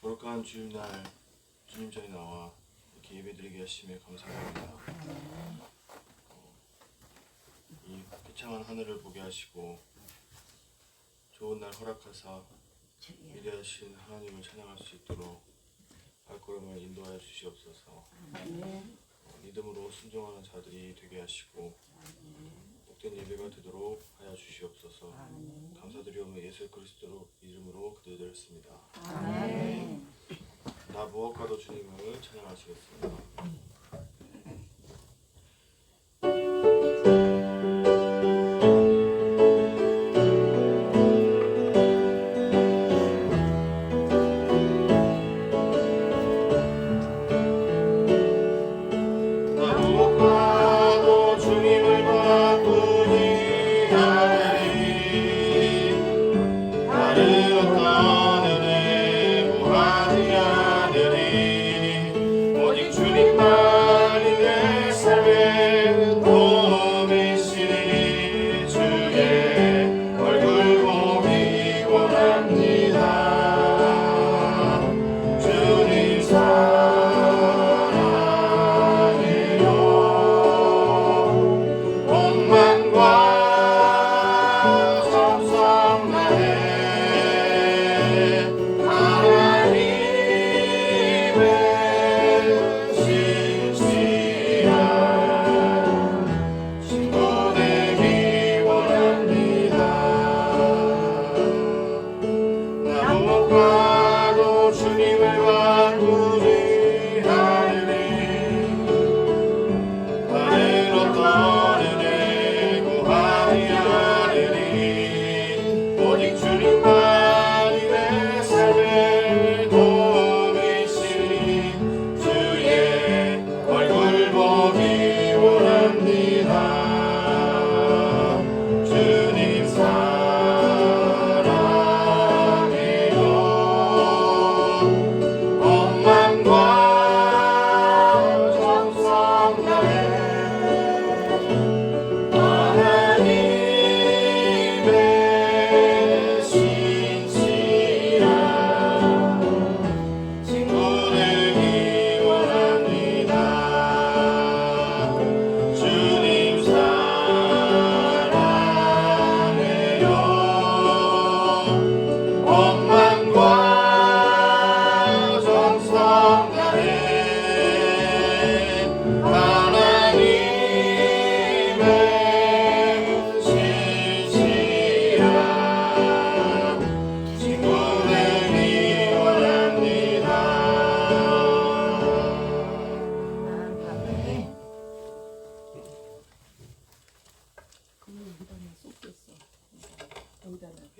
거룩한 주일날 주님 전에 나와 이렇게 예배드리게 하심에 감사합니다. 이 비창한 하늘을 보게 하시고 좋은 날 허락하사 위대하신 하나님을 찬양할 수 있도록 발걸음을 인도하여 주시옵소서. 믿음으로 순종하는 자들이 되게 하시고 복된 예배가 되도록 하여 주시옵소서. 감사드리오며 예수 그리스도 이름으로 기도드렸습니다. 아멘. 나 무엇과도 주님을 찬양하시겠습니다.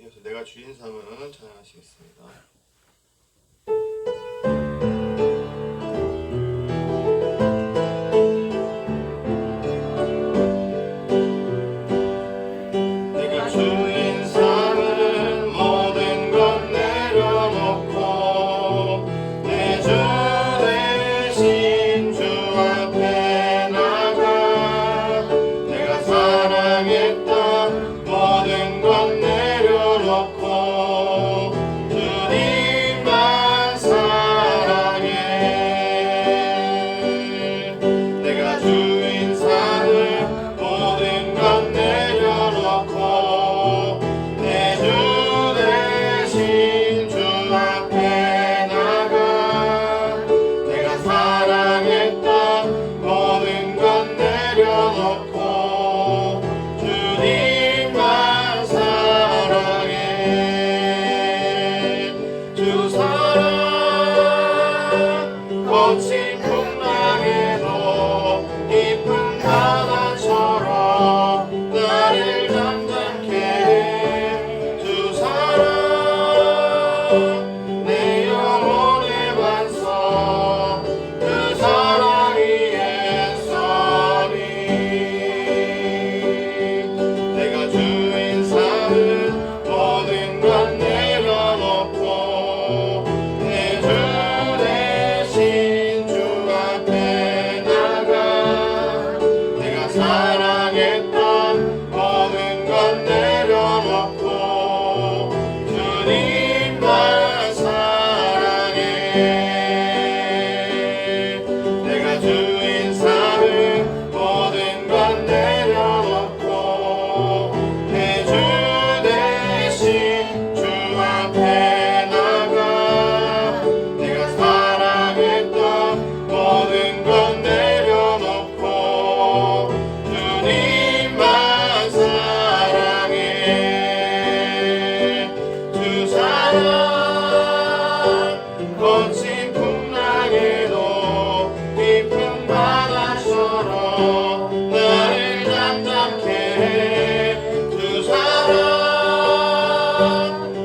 이어서 내가 주인 삼은 찬양하시겠습니다. 모든 건 내려놓고 내가 주인 삼은 모든 건 내려놓고 내 주 대신 주 앞에 나가 내가 사랑했던 모든 건 내려놓고 주님만 사랑해. 주 사랑 거친 풍랑에도 깊은 바다처럼 나를 잠잠케 해. 주 사랑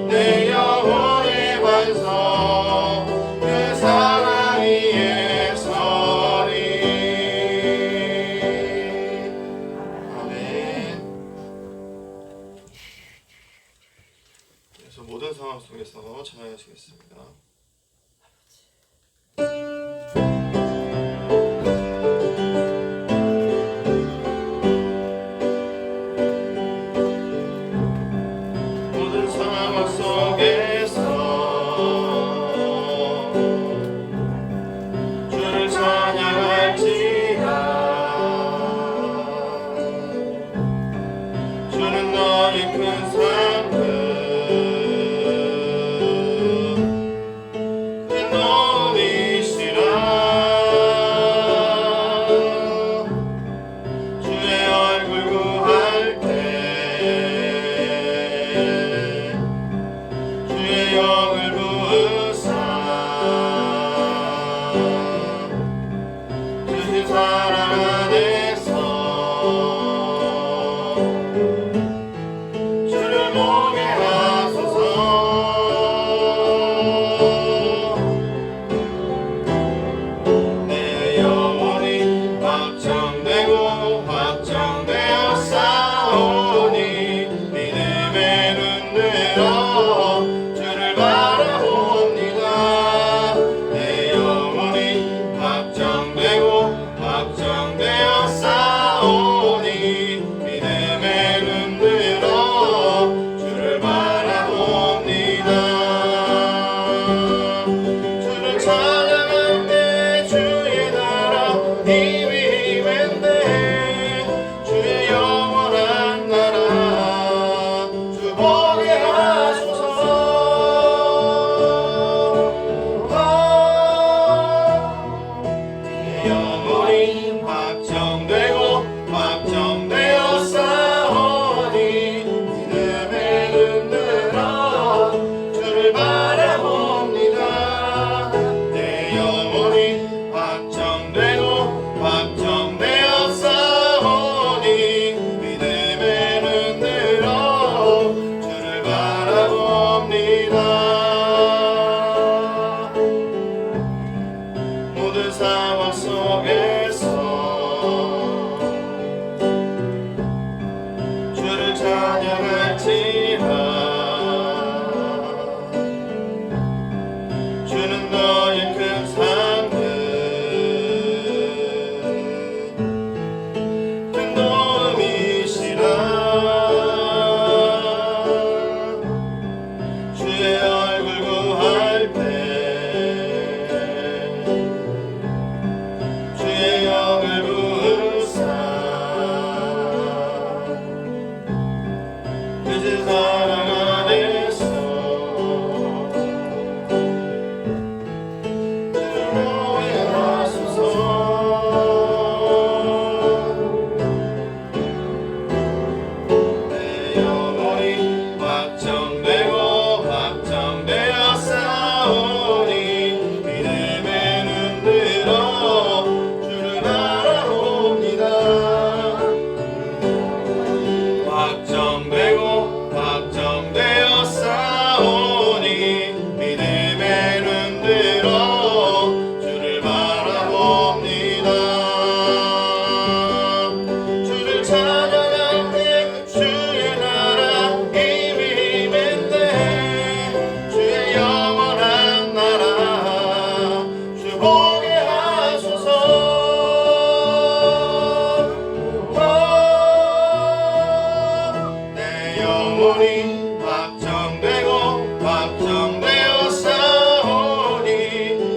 내 영혼의 반석 그 사랑 위에 서리. 아멘. 그래서 모든 상황 속에서 찬양하시겠습니다. 모든 상황 속에서 주를 찬양할지라. 주는 너의 큰 상급 큰 도움이시라. 주의 얼굴 구할 때 주의 영을 부으사 주신 사랑 안에서 주를 보게 하소서. 내 영혼이 확정되고 확정되어 싸우니 믿음의 눈 들어 주를 바라봅니다. 내 영혼이 확정되고 확정되어 싸우니 믿음의 눈 들어 주를 바라봅니다. 주를 찬양할 때 주의 나라 힘이 웬데 주의 영원한 나라 주 보게 하소서. 내 영혼이 확정되고 확정되어 싸우니 믿음의 눈 들어 주를 바라봅니다. 내 영혼이 확정되고 확정되어 싸우니 믿음의 눈 들어 주를 바라봅니다. 모든 상황 속에서 주를 찬양할지라. 주는 너의 큰 상급 큰 도움이시라. 주의 얼굴 구할 때 주의 영을 부으사 그신 사랑 안에서 주를 보게 하소서. 내 영혼이 확정되고 확정되어 싸우니 믿음의 눈 들어 주를 바라봅니다. 확정되고 확정되어 싸우니 믿음의 눈 들어 주를 바라봅니다. 주를 찬양할 때 주의 나라 힘이 웬데 주의 영원한 나라 주 보게 하소서. 내 영혼이 확정되고 확정되어 싸우니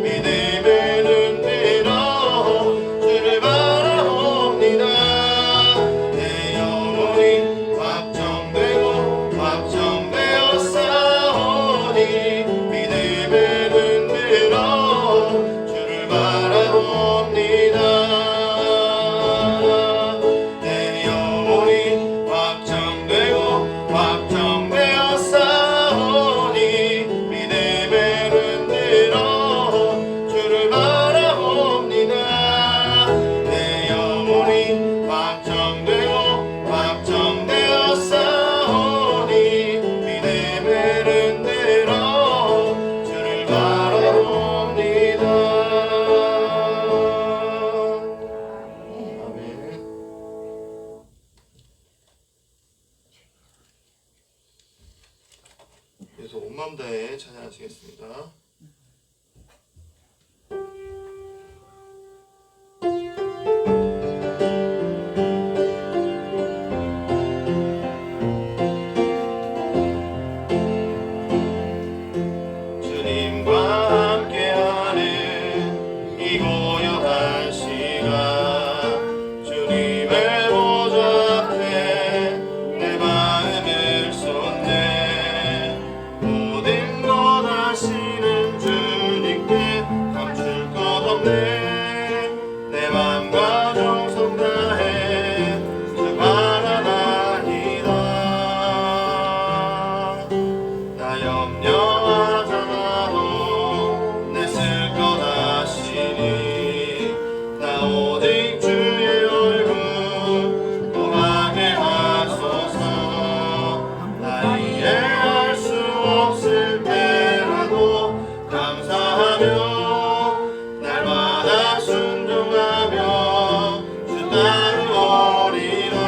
순종하며 날마다 순종하며 주 따르오리라.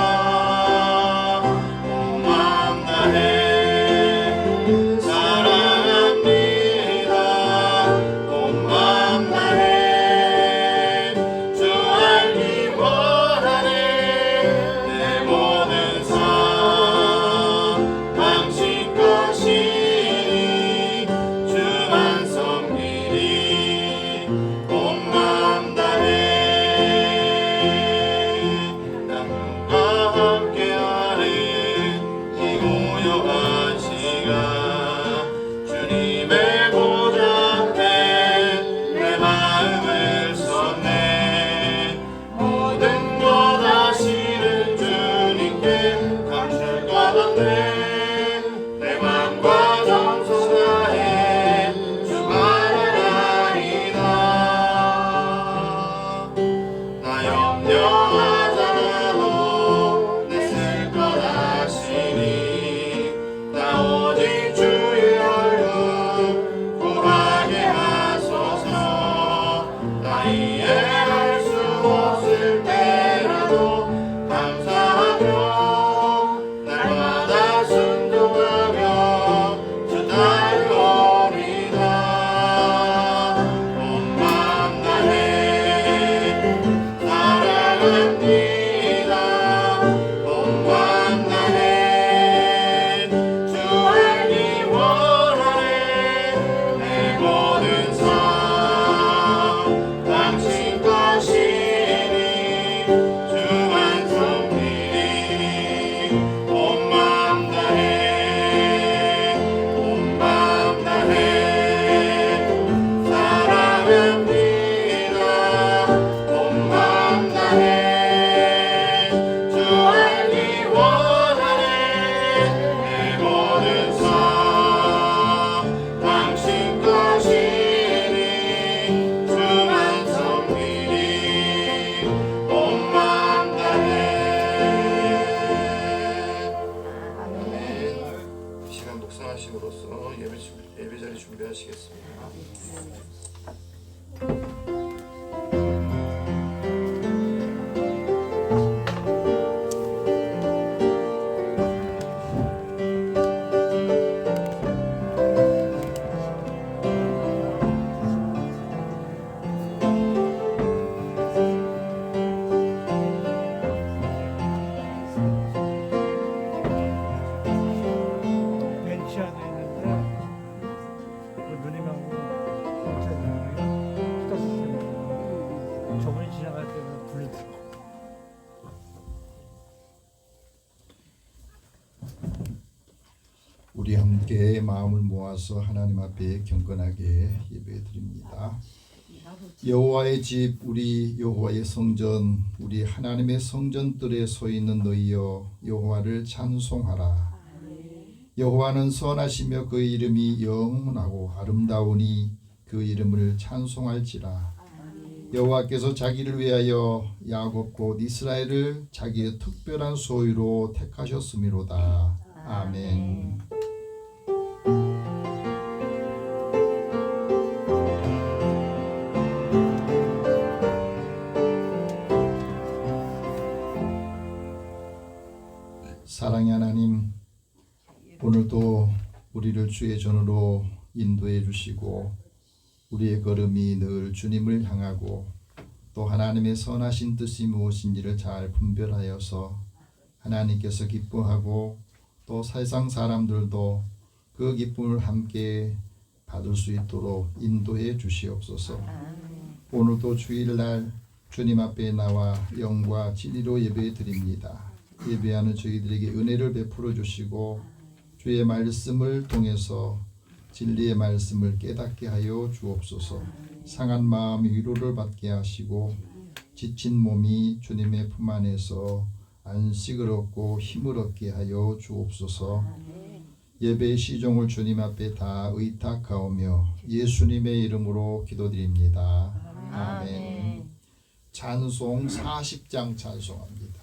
온 마음 다해 사랑합니다. 온 마음 다해 주 알기 원하네. 내 모든 삶 당신 것이니 주만 섬기리. 온 마음 다해 남과 함께하는 이 고요한 시간 주님의 보좌 앞에 내 마음을 쏟네. 모든 것 아시는 주님께 감출 것 없네. 내 맘과 정성 다해 주 바라나이다. 나 염려하잖아도 내 쓸 것 아시니 나 오직 주의 얼굴 구하게 하소서. 나 이해할 수 없을 때라도 감사하며 날마다 순종하며 주 따르오리다. 온 마음 다해 사랑합니다. 온 마음 다해 주 알기 원하네. 내 모든 삶 당신 것이니 주만 섬기리. 온 마음 다해 온 마음 다해 사랑합니다. 온 마음 다해 주 알기 원하네. 내 모든 삶 당신 것이니 주만 섬기리. 온 마음 다해. 아멘. 이 시간 묵상하심으로써 예배 자리 준비하시겠습니다. 벤치 안에 있는데 그 누님하고 공사님이요 떠주시는 저분이 지나갈 때는 불러드리고 우리 함께 마음을 모아서 하나님 앞에 경건하게 예배드립니다. 여호와의 집, 우리 여호와의 성전, 우리 하나님의 성전들에 서 있는 너희여 여호와를 찬송하라. 여호와는 선하시며 그 이름이 영원하고 아름다우니 그 이름을 찬송할지라. 여호와께서 자기를 위하여 야곱 곧 이스라엘을 자기의 특별한 소유로 택하셨음이로다. 아멘. 사랑의 하나님, 오늘도 우리를 주의 전으로 인도해 주시고 우리의 걸음이 늘 주님을 향하고 또 하나님의 선하신 뜻이 무엇인지를 잘 분별하여서 하나님께서 기뻐하고 또 세상 사람들도 그 기쁨을 함께 받을 수 있도록 인도해 주시옵소서. 오늘도 주일날 주님 앞에 나와 영과 진리로 예배 드립니다. 예배하는 저희들에게 은혜를 베풀어 주시고 주의 말씀을 통해서 진리의 말씀을 깨닫게 하여 주옵소서. 상한 마음이 위로를 받게 하시고 지친 몸이 주님의 품 안에서 안식을 얻고 힘을 얻게 하여 주옵소서. 예배의 시종을 주님 앞에 다 의탁하오며 예수님의 이름으로 기도드립니다. 아멘. 찬송 40장 찬송합니다.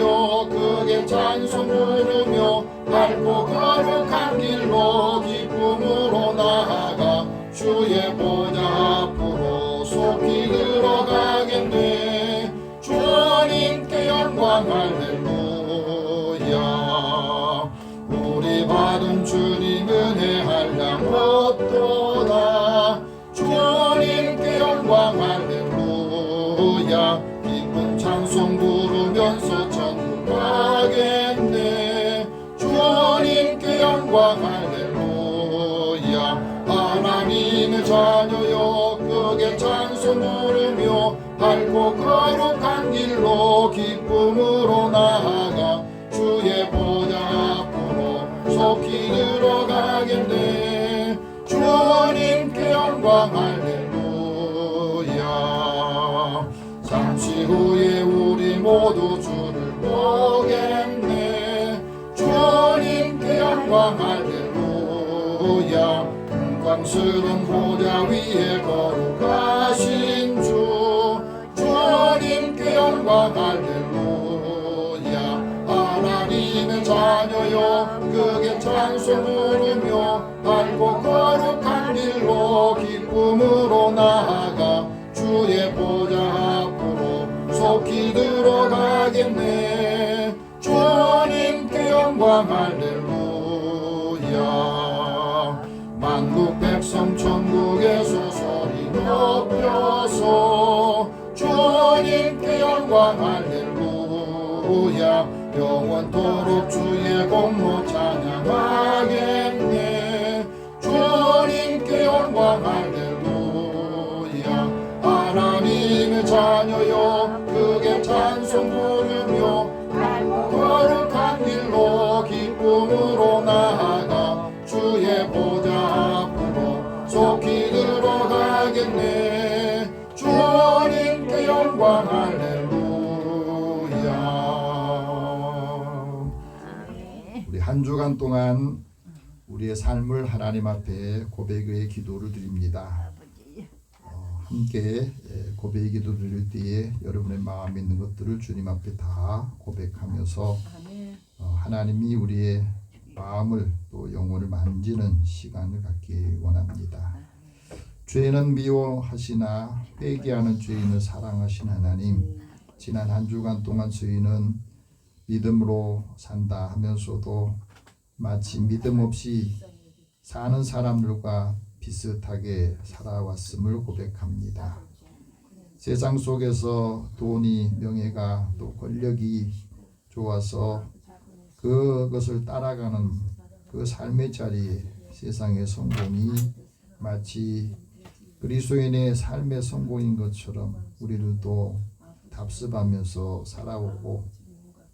자녀여 크게 찬송 부르며 밝고 거룩한 길로 기쁨으로 나아가 주의 보좌 앞으로 속히 들어가겠네. 주님께 영광 할렐루야. 우리 받은 주님 은혜 한량 없도다. 주님께 영광 할렐루야. 기쁜 찬송 부르면서 천국 가겠네. 주님께 영광 할렐루야. 하나님의 자녀여 크게 찬송 부르며 밝고 거룩한 길로 기쁨으로 나아가 주의 보좌 앞으로 속히 들어가겠네. 주님께 영광 할렐루야. 잠시 후에 우리 모두 주를 보겠네. 주님께 영광 할렐루야. 영광스러운 보좌 위에 거룩하신 주 주님께 영광 할렐루야. 하나님의 자녀여 크게 찬송 부르며 밝고 거룩한 길로 기쁨으로 나아가 주의 보좌 앞으로 속히 들어가겠네. 주님께 영광 할렐루야. 만국 백성 천국에서 소리 높여서 주님께 영광 할렐루야. 영원토록 주의 공로 찬양하겠네. 주님께 영광 할렐루야. 하나님의 자녀여 크게 찬송 부르며 거룩한 길로 기쁨으로 나아가 주의 보좌 앞으로 속히 들어가겠네. 주님께 영광 할렐루야. 우리 한 주간 동안 우리의 삶을 하나님 앞에 고백의 기도를 드립니다. 함께 고백의 기도 드릴 때에 여러분의 마음에 있는 것들을 주님 앞에 다 고백하면서 하나님이 우리의 마음을 또 영혼을 만지는 시간을 갖기 원합니다. 죄는 미워하시나 회개하는 죄인을 사랑하신 하나님, 지난 한 주간 동안 저희는 믿음으로 산다 하면서도 마치 믿음 없이 사는 사람들과 비슷하게 살아왔음을 고백합니다. 세상 속에서 돈이, 명예가, 또 권력이 좋아서 그것을 따라가는 그 삶의 자리에 세상의 성공이 마치 그리스도인의 삶의 성공인 것처럼 우리들도 답습하면서 살아오고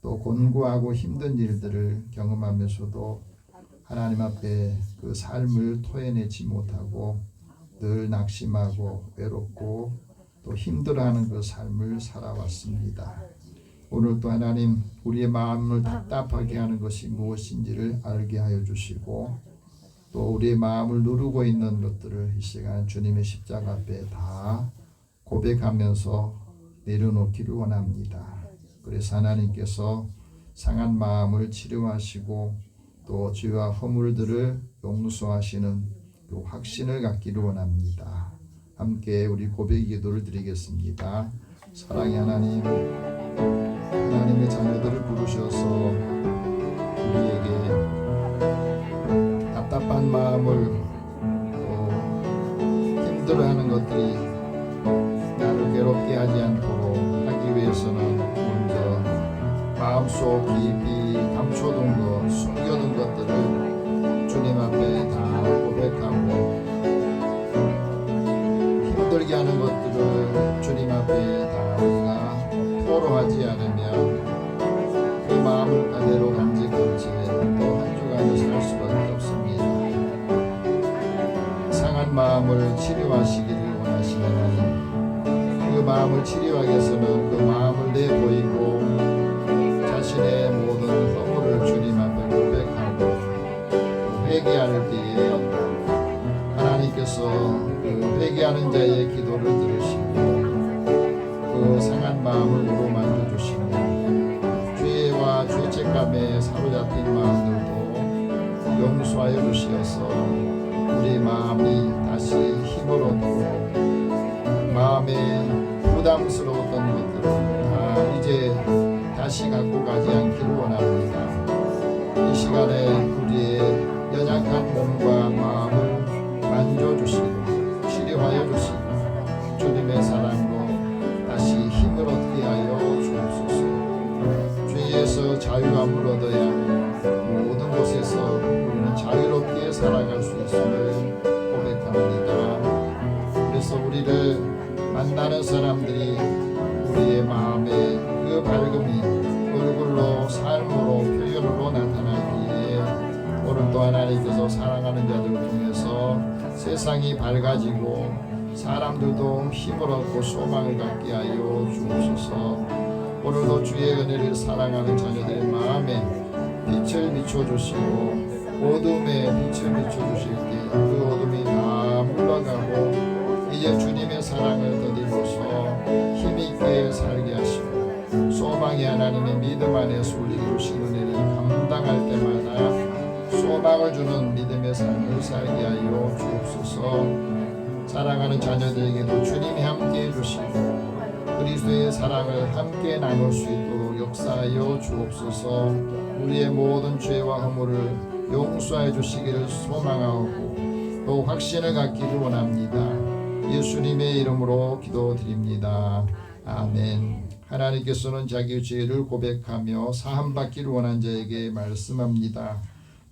또 곤고하고 힘든 일들을 경험하면서도 하나님 앞에 그 삶을 토해내지 못하고 늘 낙심하고 외롭고 또 힘들어하는 그 삶을 살아왔습니다. 오늘도 하나님 우리의 마음을 답답하게 하는 것이 무엇인지를 알게 하여 주시고 또 우리의 마음을 누르고 있는 것들을 이 시간 주님의 십자가 앞에 다 고백하면서 내려놓기를 원합니다. 그래서 하나님께서 상한 마음을 치료하시고 또 죄와 허물들을 용서하시는 그 확신을 갖기를 원합니다. 함께 우리 고백 기도를 드리겠습니다. 사랑의 하나님, 하나님의 자녀들을 부르셔서 우리에게 답답한 마음을 또 힘들어하는 것들이 나를 괴롭게 하지 않도록 하기 위해서는 먼저 마음속 깊이 감춰둔 것, 숨겨둔 것들을 주님 앞에 다 고백하고 힘들게 하는 것들을 주님 앞에 다 우리가 토로하지 않으면 그 마음을 그대로 간직한 채 또 한 주간을 살 수밖에 없습니다. 상한 마음을 치료하시기를 원하시는 하나님, 그 마음을 치료하기 위해서는 그 마음을 내보이고 자신의 모든 허물을 주님 앞에 고백하고 회개할 때에 하나님께서 그 회개하는 자의 기도를 들으시고 그 상한 마음을 우러만져 주시고 죄의 불안감에 사로잡힌 마음들도 용서하여 주시어서 우리 마음이 다시 힘을 얻고 마음에 부담스러웠던 것들을 다 이제 다시 갖고 가지 않기를 원합니다. 이 시간에 우리의 연약한 몸과 마음을 만져주시고 치료하여 주시고 주님의 사랑으로 다시 힘을 얻게 하여 주옵소서. 죄에서 자유함을 얻어야 모든 곳에서 우리는 자유롭게 살아갈 수 있음을 고백합니다. 그래서 우리를 만나는 사람들이 우리의 마음에 그 밝음이 얼굴로 삶으로 표현으로 나타나기에 오늘도 하나님께서 사랑하는 자들을 통해서 세상이 밝아지고 사람들도 힘을 얻고 소망을 갖게 하여 주옵소서. 오늘도 주의 은혜를 사랑하는 자녀들의 마음에 빛을 비춰주시고 어둠에 빛을 비춰주실 때 그 어둠이 다 물러가고 이제 주님의 사랑을 더입어서 힘있게 살게 하시고 소망이 하나님의 믿음 안에서 우리 주신 은혜를 감당할 때마다 소망을 주는 믿음의 삶을 살게 하여 주옵소서. 사랑하는 자녀들에게도 주님이 함께 해주시고 그리스도의 사랑을 함께 나눌 수 있도록 역사하여 주옵소서. 우리의 모든 죄와 허물을 용서해 주시기를 소망하고 또 확신을 갖기를 원합니다. 예수님의 이름으로 기도드립니다. 아멘. 하나님께서는 자기의 죄를 고백하며 사함받기를 원한 자에게 말씀합니다.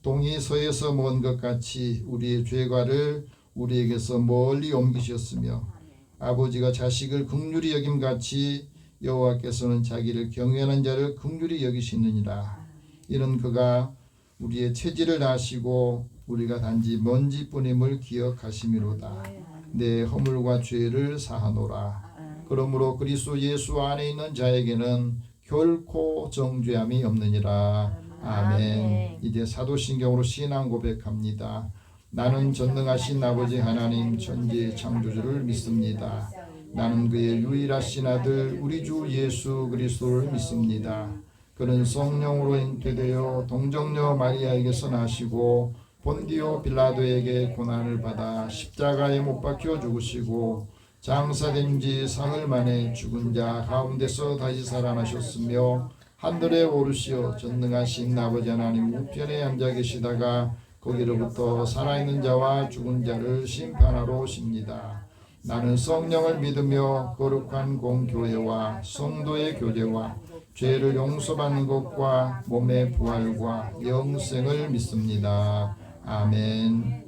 동이 서에서 먼 것 같이 우리의 죄과를 우리에게서 멀리 옮기셨으며 아버지가 자식을 긍휼히 여김같이 여호와께서는 자기를 경외하는 자를 긍휼히 여기시느니라. 이는 그가 우리의 체질을 아시고 우리가 단지 먼지뿐임을 기억하심이로다. 내 허물과 죄를 사하노라. 그러므로 그리스도 예수 안에 있는 자에게는 결코 정죄함이 없느니라. 아멘. 이제 사도신경으로 신앙 고백합니다. 나는 전능하신 아버지 하나님 천지의 창조주를 믿습니다. 나는 그의 유일하신 아들 우리 주 예수 그리스도를 믿습니다. 그는 성령으로 잉태되어 동정녀 마리아에게서 나시고 본디오 빌라도에게 고난을 받아 십자가에 못 박혀 죽으시고 장사된 지 사흘 만에 죽은 자 가운데서 다시 살아나셨으며 하늘에 오르시어 전능하신 아버지 하나님 우편에 앉아 계시다가 거기로부터 살아있는 자와 죽은 자를 심판하러 오십니다. 나는 성령을 믿으며 거룩한 공교회와 성도의 교제와 죄를 용서받는 것과 몸의 부활과 영생을 믿습니다. 아멘.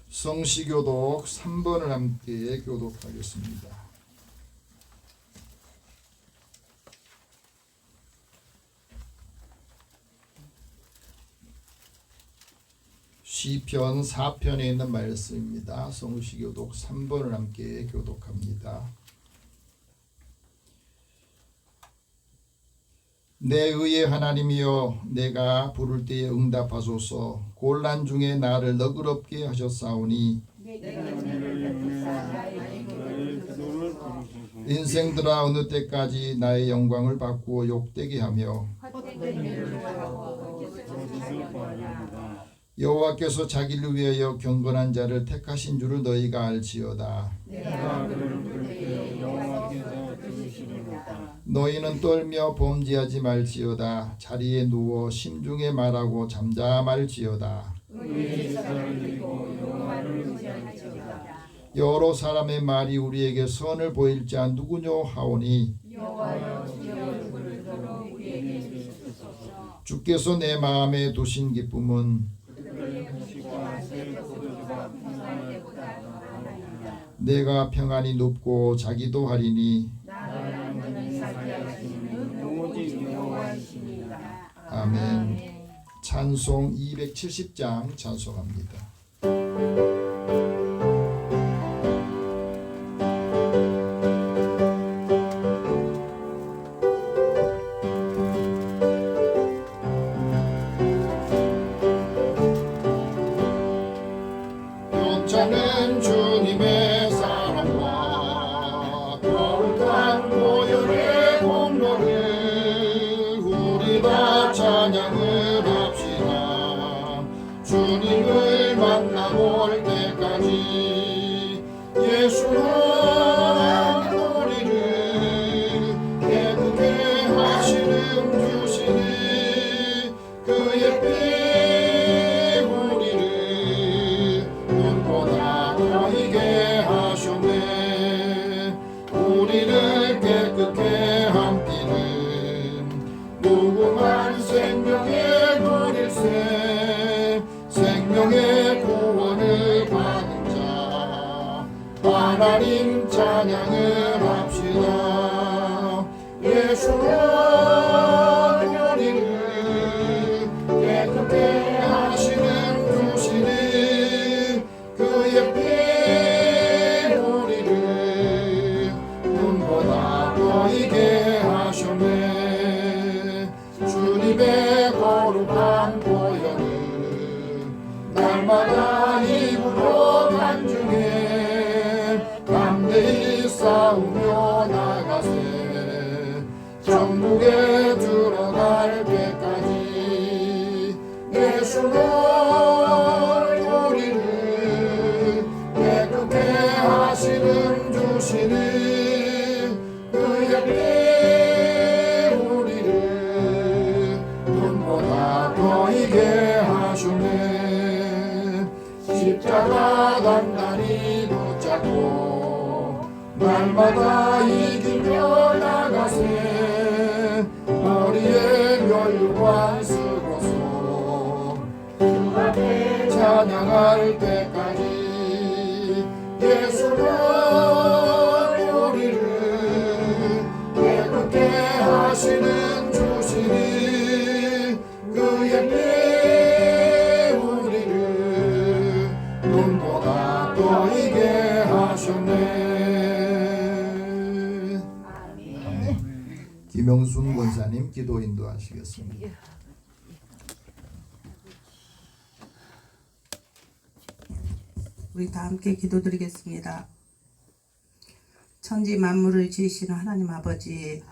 성시교독 3번을 함께 교독하겠습니다. 시편 4편에 있는 말씀입니다. 성시교독 3번을 함께 교독합니다. 내 의의 하나님이여 내가 부를 때에 응답하소서. 곤란 중에 나를 너그럽게 하셨사오니 인생들아 어느 때까지 나의 영광을 바꾸어 욕되게 하며 여호와께서 자기를 위하여 경건한 자를 택하신 줄을 너희가 알지어다. 너희는 떨며 범죄하지 말지어다. 자리에 누워 심중에 말하고 잠잠할지어다. 여러 사람의 말이 우리에게 선을 보일 자 누구뇨 하오니 주께서 내 마음에 두신 기쁨은 내가 평안히 눕고 자기도 하리니 아멘. 찬송 270장 찬송합니다. 영창은 주님의 사랑과 거룩한 보혈의 공로를 우리 다 찬양을 합시다. 주님을 만나볼 때까지 예수는 우리를 깨끗게 하시는 주시니 그의 피 우리를 눈보다 보이게 하셨네. 우리를 깨끗게 한 피는 무궁한 생명의 누릴새 생명의 구원을 받은 자 하나님 찬양을 합시다. 예수는 우리를 깨끗게 하시는 주시니 그의 피 우리를 눈보다 보이게 하셨네. 주님의 거룩한 보혈은 날마다 입으로 간증해 담대히 싸우며 나가세 천국에 들어갈 때까지 예수는 우리를 깨끗게 하시는 주시니 그의 피 우리를 눈보다 보이게 하셨네. 십자가 단단히 붙잡고 날마다 이기며 나가세 머리에 멸류관 쓰고서 주 앞에 찬양할 때까지 예수는 우리를 깨끗게 하시는 주시니 그의 피 우리를 눈보다 보이게 하셨네. 김영순 권사님 기도 인도하시겠습니다. 우리 다 함께 기도드리겠습니다. 천지 만물을 지으시는 하나님 아버지,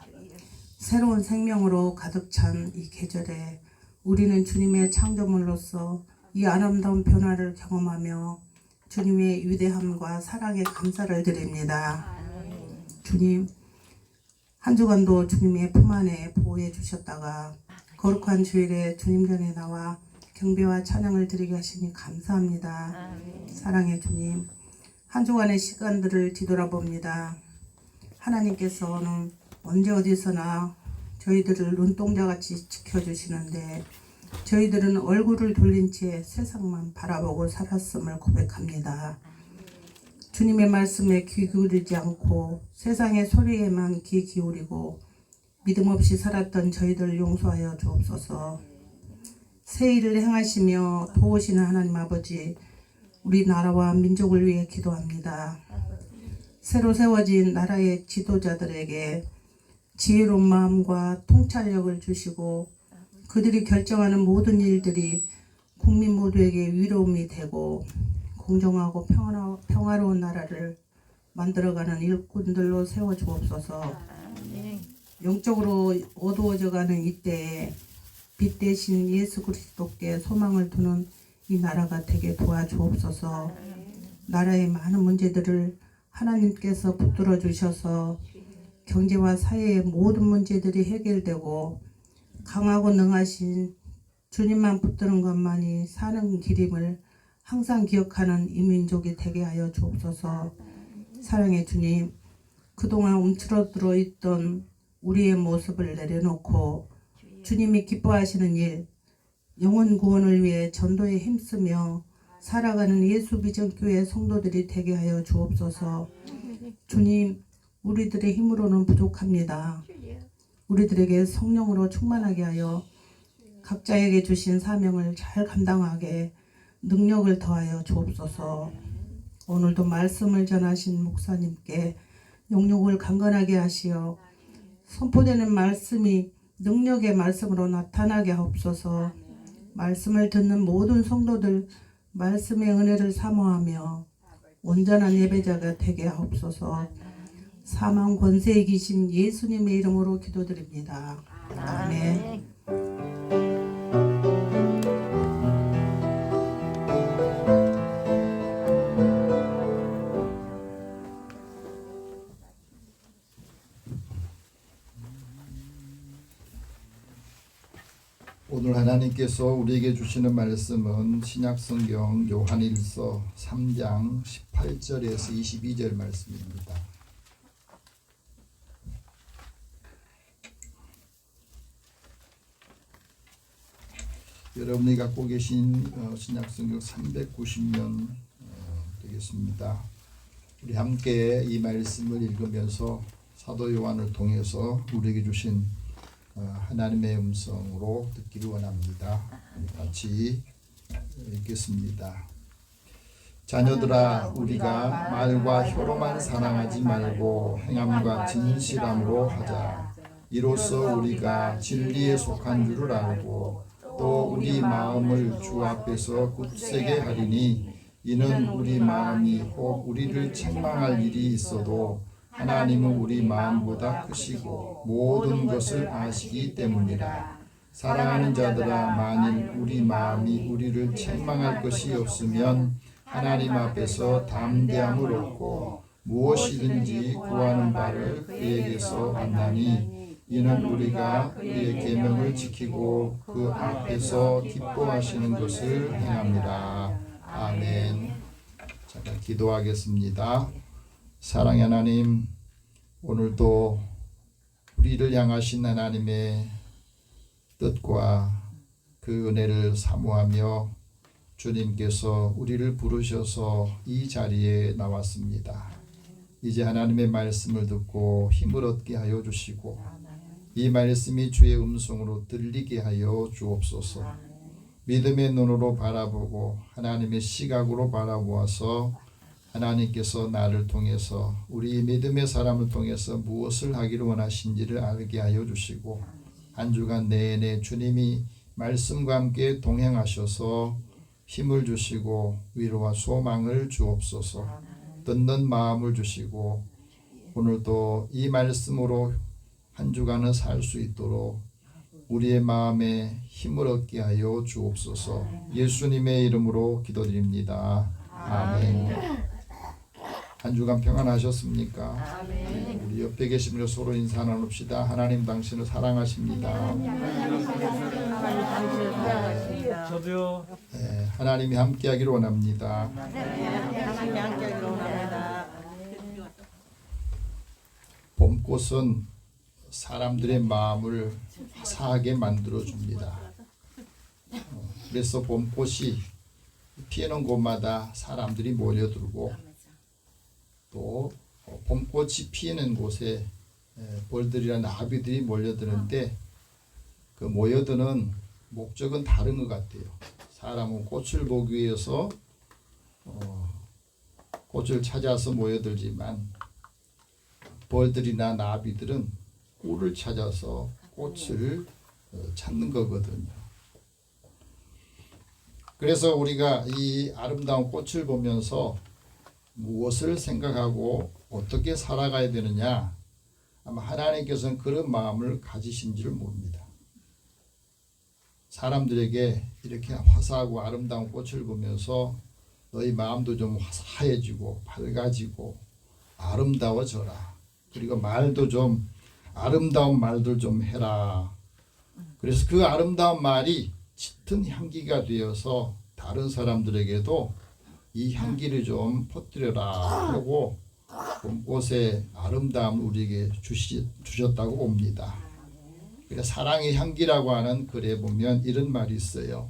새로운 생명으로 가득 찬 이 계절에 우리는 주님의 창조물로서 이 아름다운 변화를 경험하며 주님의 위대함과 사랑에 감사를 드립니다. 주님, 한 주간도 주님의 품 안에 보호해 주셨다가 거룩한 주일에 주님 전에 나와 경배와 찬양을 드리게 하시니 감사합니다. 사랑의 주님, 한 주간의 시간들을 뒤돌아봅니다. 하나님께서는 언제 어디서나 저희들을 눈동자같이 지켜주시는데 저희들은 얼굴을 돌린 채 세상만 바라보고 살았음을 고백합니다. 주님의 말씀에 귀 기울이지 않고 세상의 소리에만 귀 기울이고 믿음 없이 살았던 저희들을 용서하여 주옵소서. 새 일을 행하시며 도우시는 하나님 아버지, 우리 나라와 민족을 위해 기도합니다. 새로 세워진 나라의 지도자들에게 지혜로운 마음과 통찰력을 주시고 그들이 결정하는 모든 일들이 국민 모두에게 위로움이 되고 공정하고 평화로운 나라를 만들어가는 일꾼들로 세워주옵소서. 영적으로 어두워져가는 이때에 빛 대신 예수 그리스도께 소망을 두는 이 나라가 되게 도와주옵소서. 나라의 많은 문제들을 하나님께서 붙들어 주셔서 경제와 사회의 모든 문제들이 해결되고 강하고 능하신 주님만 붙드는 것만이 사는 길임을 항상 기억하는 이 민족이 되게 하여 주옵소서. 사랑의 주님, 그동안 움츠러들어 있던 우리의 모습을 내려놓고 주님이 기뻐하시는 일, 영혼 구원을 위해 전도에 힘쓰며 살아가는 예수 비전교회 성도들이 되게 하여 주옵소서. 주님, 우리들의 힘으로는 부족합니다. 우리들에게 성령으로 충만하게 하여 각자에게 주신 사명을 잘 감당하게 능력을 더하여 주옵소서. 오늘도 말씀을 전하신 목사님께 영육을 강건하게 하시어 선포되는 말씀이 능력의 말씀으로 나타나게 하옵소서. 말씀을 듣는 모든 성도들 말씀의 은혜를 사모하며 온전한 예배자가 되게 하옵소서. 사망 권세에 계신 예수님의 이름으로 기도드립니다. 아멘. 오늘 하나님께서 우리에게 주시는 말씀은 신약성경 요한일서 3장 18절에서 22절 말씀입니다. 여러분이 갖고 계신 신약성경 390면 되겠습니다. 우리 함께 이 말씀을 읽으면서 사도 요한을 통해서 우리에게 주신 하나님의 음성으로 듣기를 원합니다. 같이 읽겠습니다. 자녀들아, 우리가 말과 혀로만 사랑하지 말고 행함과 진실함으로 하자. 이로써 우리가 진리에 속한 줄을 알고 또 우리 마음을 주 앞에서 굳세게 하리니, 이는 우리 마음이 혹 우리를 책망할 일이 있어도 하나님은 우리 마음보다 크시고 모든 것을 아시기 때문이라. 사랑하는 자들아, 만일 우리 마음이 우리를 책망할 것이 없으면 하나님 앞에서 담대함을 얻고 무엇이든지 구하는 바를 그에게서 받나니, 이는 우리가 그의 계명을 지키고 그 앞에서 기뻐하시는 것을 행합니다. 아멘. 잠깐 기도하겠습니다. 사랑의 하나님, 오늘도 우리를 향하신 하나님의 뜻과 그 은혜를 사모하며 주님께서 우리를 부르셔서 이 자리에 나왔습니다. 이제 하나님의 말씀을 듣고 힘을 얻게 하여 주시고 이 말씀이 주의 음성으로 들리게 하여 주옵소서. 믿음의 눈으로 바라보고 하나님의 시각으로 바라보아서 하나님께서 나를 통해서 우리 믿음의 사람을 통해서 무엇을 하기를 원하신지를 알게 하여 주시고, 한 주간 내내 주님이 말씀과 함께 동행하셔서 힘을 주시고 위로와 소망을 주옵소서. 듣는 마음을 주시고 오늘도 이 말씀으로 한 주간은 살 수 있도록 우리의 마음에 힘을 얻게 하여 주옵소서. 예수님의 이름으로 기도드립니다. 아멘. 한 주간 평안하셨습니까? 우리 옆에 계신 분들 서로 인사 나눕시다. 하나님 당신을 사랑하십니다. 저도요. 네, 하나님이 함께하기를 원합니다. 봄꽃은 사람들의 마음을 화사하게 만들어줍니다. 그래서 봄꽃이 피는 곳마다 사람들이 모여들고, 또 봄꽃이 피는 곳에 벌들이나 나비들이 몰려드는데, 그 모여드는 목적은 다른 것 같아요. 사람은 꽃을 보기 위해서 꽃을 찾아서 모여들지만 벌들이나 나비들은 꿀을 찾아서 꽃을 찾는 거거든요. 그래서 우리가 이 아름다운 꽃을 보면서 무엇을 생각하고 어떻게 살아가야 되느냐, 아마 하나님께서는 그런 마음을 가지신지를 모릅니다. 사람들에게 이렇게 화사하고 아름다운 꽃을 보면서 너희 마음도 좀 화사해지고 밝아지고 아름다워져라. 그리고 말도 좀 아름다운 말들 좀 해라. 그래서 그 아름다운 말이 짙은 향기가 되어서 다른 사람들에게도 이 향기를 좀 퍼뜨려라 하고 봄꽃의 아름다움을 우리에게 주셨다고 봅니다. 그러니까 사랑의 향기라고 하는 글에 보면 이런 말이 있어요.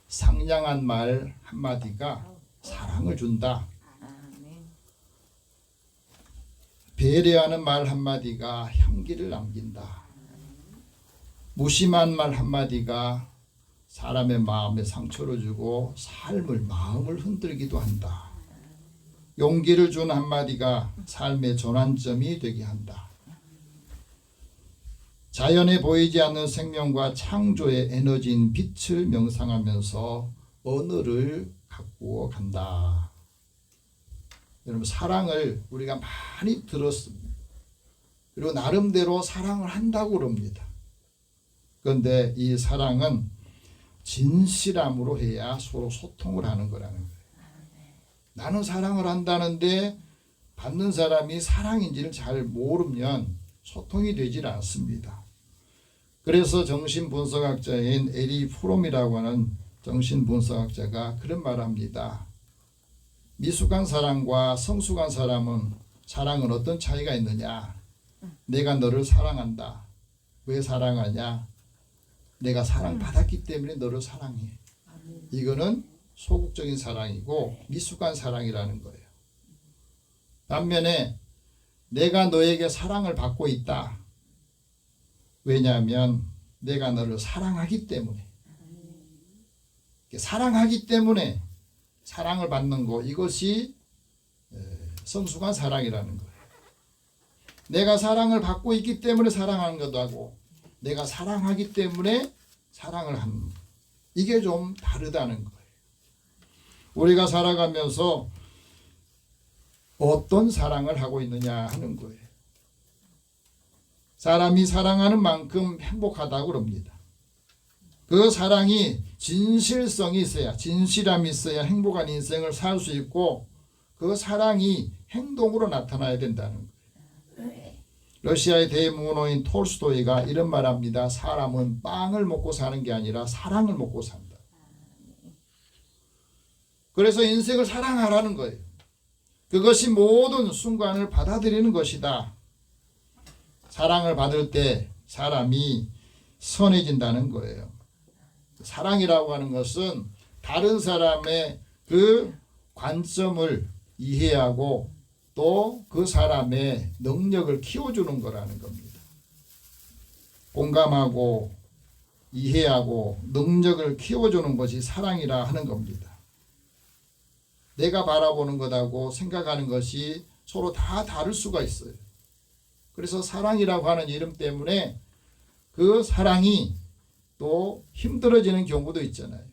상냥한 말 한마디가 사랑을 준다. 배려하는 말 한마디가 향기를 남긴다. 무심한 말 한마디가 사람의 마음에 상처를 주고 마음을 흔들기도 한다. 용기를 준 한마디가 삶의 전환점이 되게 한다. 자연에 보이지 않는 생명과 창조의 에너지인 빛을 명상하면서 언어를 가꾸어 간다. 여러분, 사랑을 우리가 많이 들었습니다. 그리고 나름대로 사랑을 한다고 그럽니다. 그런데 이 사랑은 진실함으로 해야 서로 소통을 하는 거라는 거예요. 나는 사랑을 한다는데 받는 사람이 사랑인지를 잘 모르면 소통이 되질 않습니다. 그래서 정신분석학자인 에리 프롬이라고 하는 정신분석학자가 그런 말을 합니다. 미숙한 사랑과 성숙한 사랑은 어떤 차이가 있느냐? 내가 너를 사랑한다. 왜 사랑하냐? 내가 사랑받았기 때문에 너를 사랑해. 이거는 소극적인 사랑이고 미숙한 사랑이라는 거예요. 반면에 내가 너에게 사랑을 받고 있다. 왜냐하면 내가 너를 사랑하기 때문에. 사랑하기 때문에 사랑을 받는 거, 이것이 성숙한 사랑이라는 거예요. 내가 사랑을 받고 있기 때문에 사랑하는 것도 하고 내가 사랑하기 때문에 사랑을 하는 것. 이게 좀 다르다는 거예요. 우리가 살아가면서 어떤 사랑을 하고 있느냐 하는 거예요. 사람이 사랑하는 만큼 행복하다고 그럽니다. 그 사랑이 진실성이 있어야, 진실함이 있어야 행복한 인생을 살 수 있고 그 사랑이 행동으로 나타나야 된다는 거예요. 러시아의 대문호인 톨스토이가 이런 말합니다. 사람은 빵을 먹고 사는 게 아니라 사랑을 먹고 산다. 그래서 인생을 사랑하라는 거예요. 그것이 모든 순간을 받아들이는 것이다. 사랑을 받을 때 사람이 선해진다는 거예요. 사랑이라고 하는 것은 다른 사람의 그 관점을 이해하고 또 그 사람의 능력을 키워주는 거라는 겁니다. 공감하고 이해하고 능력을 키워주는 것이 사랑이라 하는 겁니다. 내가 바라보는 것하고 생각하는 것이 서로 다 다를 수가 있어요. 그래서 사랑이라고 하는 이름 때문에 그 사랑이 또 힘들어지는 경우도 있잖아요.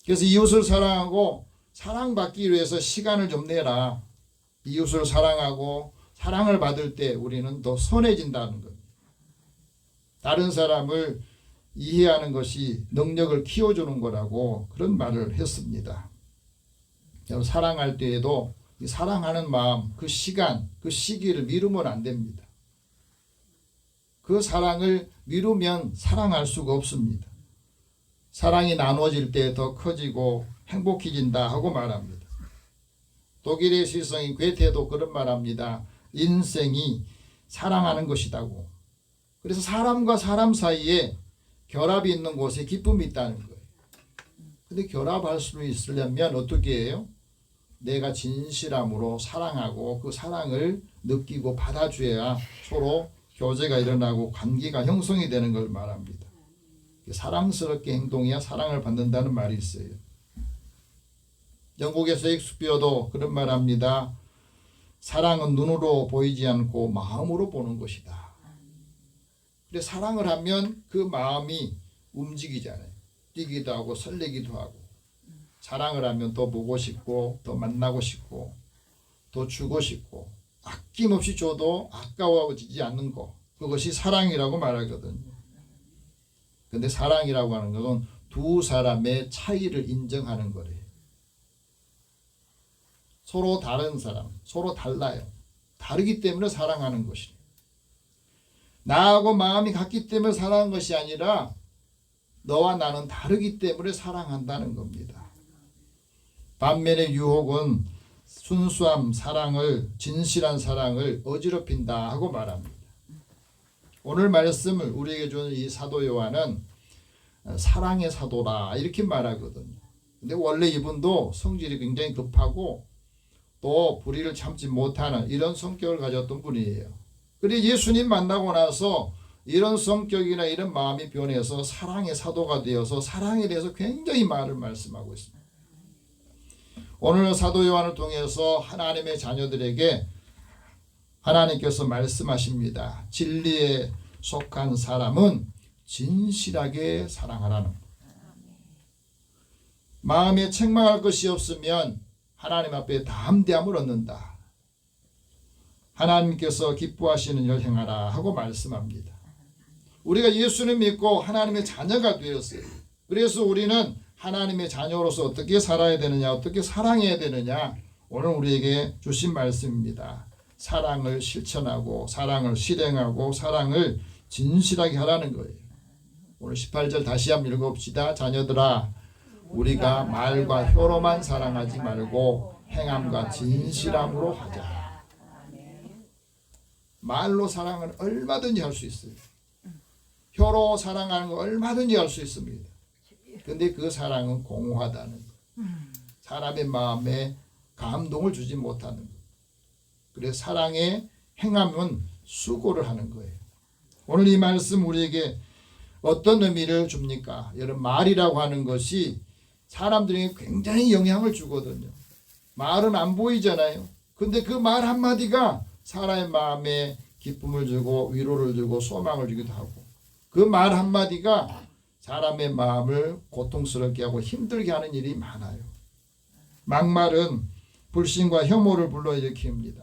그래서 이웃을 사랑하고 사랑받기 위해서 시간을 좀 내라. 이웃을 사랑하고 사랑을 받을 때 우리는 더 선해진다는 겁니다. 다른 사람을 이해하는 것이 능력을 키워주는 거라고 그런 말을 했습니다. 사랑할 때에도 사랑하는 마음, 그 시간, 그 시기를 미루면 안 됩니다. 그 사랑을 미루면 사랑할 수가 없습니다. 사랑이 나눠질 때 더 커지고 행복해진다 하고 말합니다. 독일의 시성인 괴테도 그런 말합니다. 인생이 사랑하는 것이다고. 그래서 사람과 사람 사이에 결합이 있는 곳에 기쁨이 있다는 거예요. 근데 결합할 수 있으려면 어떻게 해요? 내가 진실함으로 사랑하고 그 사랑을 느끼고 받아줘야 서로 교제가 일어나고 관계가 형성이 되는 걸 말합니다. 사랑스럽게 행동해야 사랑을 받는다는 말이 있어요. 영국의 셰익스피어도 그런 말합니다. 사랑은 눈으로 보이지 않고 마음으로 보는 것이다. 근데 사랑을 하면 그 마음이 움직이잖아요. 뛰기도 하고 설레기도 하고. 사랑을 하면 더 보고 싶고 더 만나고 싶고 더 주고 싶고 아낌없이 줘도 아까워지지 않는 것, 그것이 사랑이라고 말하거든요. 근데 사랑이라고 하는 것은 두 사람의 차이를 인정하는 거래요. 서로 다른 사람, 서로 달라요. 다르기 때문에 사랑하는 것이에요. 나하고 마음이 같기 때문에 사랑하는 것이 아니라 너와 나는 다르기 때문에 사랑한다는 겁니다. 반면에 유혹은 순수함, 사랑을, 진실한 사랑을 어지럽힌다 하고 말합니다. 오늘 말씀을 우리에게 주는 이 사도 요한은 사랑의 사도라 이렇게 말하거든요. 근데 원래 이분도 성질이 굉장히 급하고 또 불의를 참지 못하는 이런 성격을 가졌던 분이에요. 그런데 예수님 만나고 나서 이런 성격이나 이런 마음이 변해서 사랑의 사도가 되어서 사랑에 대해서 굉장히 말을 말씀하고 있습니다. 오늘 사도 요한을 통해서 하나님의 자녀들에게 하나님께서 말씀하십니다. 진리에 속한 사람은 진실하게 사랑하라는 것. 마음에 책망할 것이 없으면 하나님 앞에 담대함을 얻는다. 하나님께서 기뻐하시는 일 행하라 하고 말씀합니다. 우리가 예수를 믿고 하나님의 자녀가 되었어요. 그래서 우리는 하나님의 자녀로서 어떻게 살아야 되느냐, 어떻게 사랑해야 되느냐, 오늘 우리에게 주신 말씀입니다. 사랑을 실천하고 사랑을 실행하고 사랑을 진실하게 하라는 거예요. 오늘 18절 다시 한번 읽어봅시다. 자녀들아 우리가 말과 혀로만 사랑하지 말고 행함과 진실함으로 하자. 말로 사랑은 얼마든지 할 수 있어요. 혀로 사랑하는 거 얼마든지 할 수 있습니다. 근데 그 사랑은 공허하다는 거. 사람의 마음에 감동을 주지 못하는 거. 그래서 사랑의 행함은 수고를 하는 거예요. 오늘 이 말씀 우리에게 어떤 의미를 줍니까? 여러분, 말이라고 하는 것이 사람들에게 굉장히 영향을 주거든요. 말은 안 보이잖아요. 근데 그 말 한마디가 사람의 마음에 기쁨을 주고 위로를 주고 소망을 주기도 하고, 그 말 한마디가 사람의 마음을 고통스럽게 하고 힘들게 하는 일이 많아요. 막말은 불신과 혐오를 불러일으킵니다.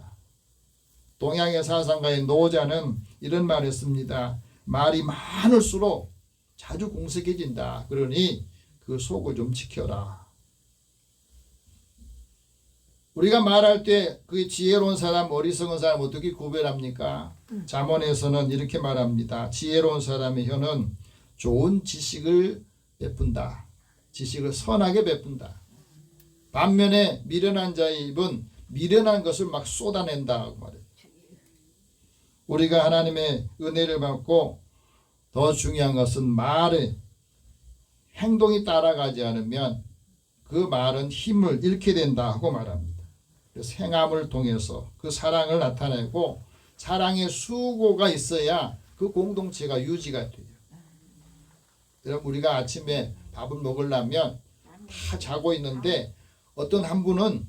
동양의 사상가인 노자는 이런 말을 했습니다. 말이 많을수록 자주 공색해진다. 그러니 그 속을 좀 지켜라. 우리가 말할 때 그 지혜로운 사람, 어리석은 사람 어떻게 구별합니까? 잠언에서는 이렇게 말합니다. 지혜로운 사람의 혀는 좋은 지식을 베푼다. 지식을 선하게 베푼다. 반면에 미련한 자의 입은 미련한 것을 막 쏟아낸다고 말해요. 우리가 하나님의 은혜를 받고 더 중요한 것은 말의 행동이 따라가지 않으면 그 말은 힘을 잃게 된다 하고 말합니다. 그래서 행함을 통해서 그 사랑을 나타내고 사랑의 수고가 있어야 그 공동체가 유지가 돼요. 여러분, 우리가 아침에 밥을 먹으려면 다 자고 있는데 어떤 한 분은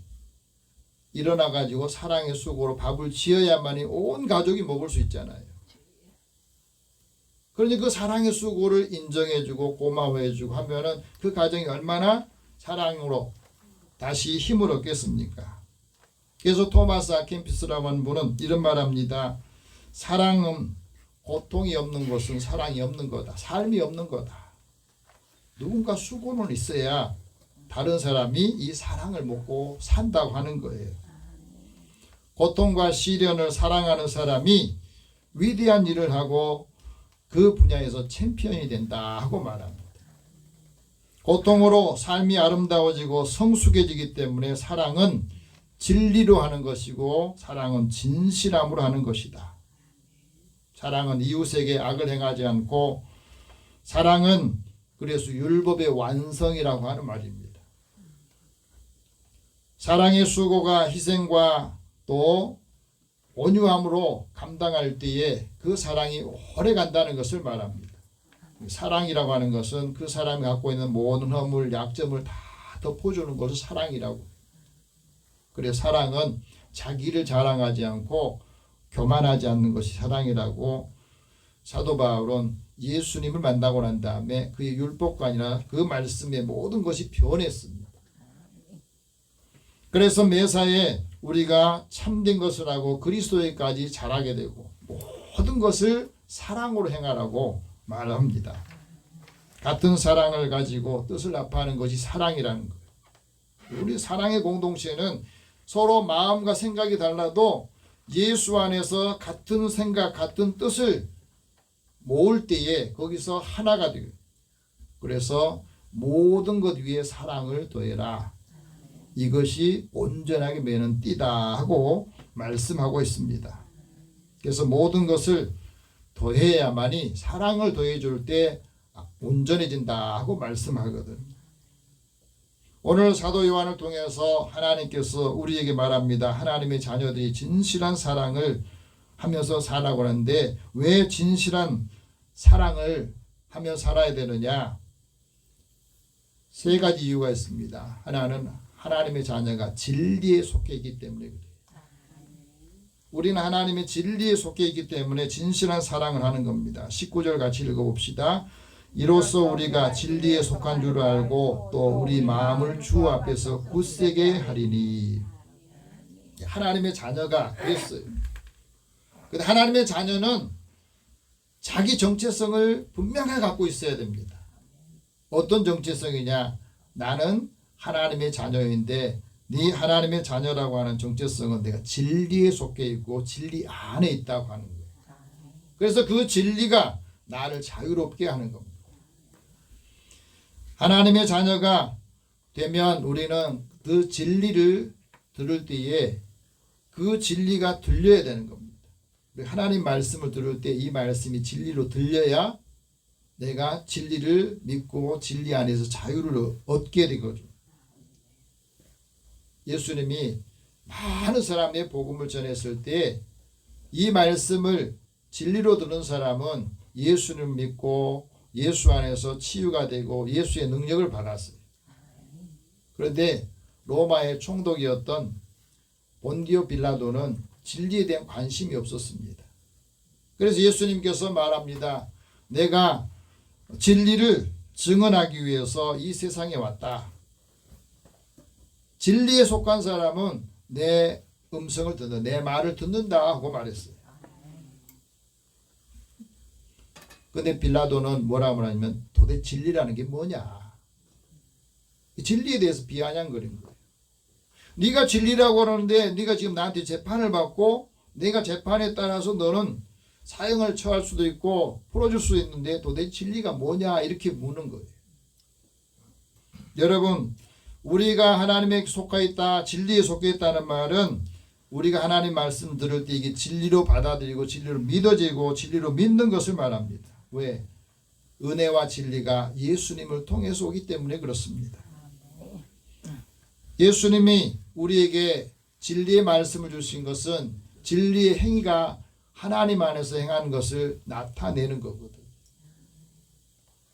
일어나 가지고 사랑의 수고로 밥을 지어야만이 온 가족이 먹을 수 있잖아요. 그러니 그 사랑의 수고를 인정해주고 고마워해주고 하면은 그 가정이 얼마나 사랑으로 다시 힘을 얻겠습니까? 그래서 토마스 아킨피스라고 하는 분은 이런 말합니다. 사랑은 고통이 없는 것은 사랑이 없는 거다. 삶이 없는 거다. 누군가 수고는 있어야 다른 사람이 이 사랑을 먹고 산다고 하는 거예요. 고통과 시련을 사랑하는 사람이 위대한 일을 하고 그 분야에서 챔피언이 된다 하고 말합니다. 고통으로 삶이 아름다워지고 성숙해지기 때문에 사랑은 진리로 하는 것이고 사랑은 진실함으로 하는 것이다. 사랑은 이웃에게 악을 행하지 않고 사랑은 그래서 율법의 완성이라고 하는 말입니다. 사랑의 수고가 희생과 또 온유함으로 감당할 때에 그 사랑이 오래 간다는 것을 말합니다. 사랑이라고 하는 것은 그 사람이 갖고 있는 모든 허물, 약점을 다 덮어주는 것을 사랑이라고. 그래서 사랑은 자기를 자랑하지 않고 교만하지 않는 것이 사랑이라고 사도 바울은 예수님을 만나고 난 다음에 그의 율법과 아니라 그 말씀의 모든 것이 변했습니다. 그래서 매사에 우리가 참된 것을 하고 그리스도에까지 자라게 되고 모든 것을 사랑으로 행하라고 말합니다. 같은 사랑을 가지고 뜻을 합하는 것이 사랑이라는 거예요. 우리 사랑의 공동체는 서로 마음과 생각이 달라도 예수 안에서 같은 생각, 같은 뜻을 모을 때에 거기서 하나가 돼요. 그래서 모든 것 위에 사랑을 더해라. 이것이 온전하게 매는 띠다 하고 말씀하고 있습니다. 그래서 모든 것을 더해야만이 사랑을 더해줄 때 온전해진다 하고 말씀하거든. 오늘 사도 요한을 통해서 하나님께서 우리에게 말합니다. 하나님의 자녀들이 진실한 사랑을 하면서 살라고 하는데 왜 진실한 사랑을 하며 살아야 되느냐? 세 가지 이유가 있습니다. 하나는 하나님의 자녀가 진리에 속해 있기 때문에 그래요. 우리는 하나님의 진리에 속해 있기 때문에 진실한 사랑을 하는 겁니다. 19절 같이 읽어봅시다. 이로써 우리가 진리에 속한 줄 알고 또 우리 마음을 주 앞에서 굳세게 하리니. 하나님의 자녀가 그랬어요. 근데 하나님의 자녀는 자기 정체성을 분명하게 갖고 있어야 됩니다. 어떤 정체성이냐? 나는 하나님의 자녀인데 네 하나님의 자녀라고 하는 정체성은 내가 진리에 속해 있고 진리 안에 있다고 하는 거예요. 그래서 그 진리가 나를 자유롭게 하는 겁니다. 하나님의 자녀가 되면 우리는 그 진리를 들을 때에 그 진리가 들려야 되는 겁니다. 하나님 말씀을 들을 때 이 말씀이 진리로 들려야 내가 진리를 믿고 진리 안에서 자유를 얻게 된 거죠. 예수님이 많은 사람의 복음을 전했을 때 이 말씀을 진리로 듣는 사람은 예수님을 믿고 예수 안에서 치유가 되고 예수의 능력을 받았어요. 그런데 로마의 총독이었던 본디오 빌라도는 진리에 대한 관심이 없었습니다. 그래서 예수님께서 말합니다. 내가 진리를 증언하기 위해서 이 세상에 왔다. 진리에 속한 사람은 내 음성을 듣는, 내 말을 듣는다 하고 말했어요. 근데 빌라도는 뭐라고 하냐면 도대체 진리라는 게 뭐냐. 진리에 대해서 비아냥거린 거예요. 네가 진리라고 하는데 네가 지금 나한테 재판을 받고 내가 재판에 따라서 너는 사형을 처할 수도 있고 풀어줄 수 있는데 도대체 진리가 뭐냐 이렇게 묻는 거예요. 여러분, 우리가 하나님에 속해 있다, 진리에 속해 있다는 말은 우리가 하나님 말씀 들을 때 이게 진리로 받아들이고 진리로 믿어지고 진리로 믿는 것을 말합니다. 왜? 은혜와 진리가 예수님을 통해서 오기 때문에 그렇습니다. 예수님이 우리에게 진리의 말씀을 주신 것은 진리의 행위가 하나님 안에서 행하는 것을 나타내는 거거든.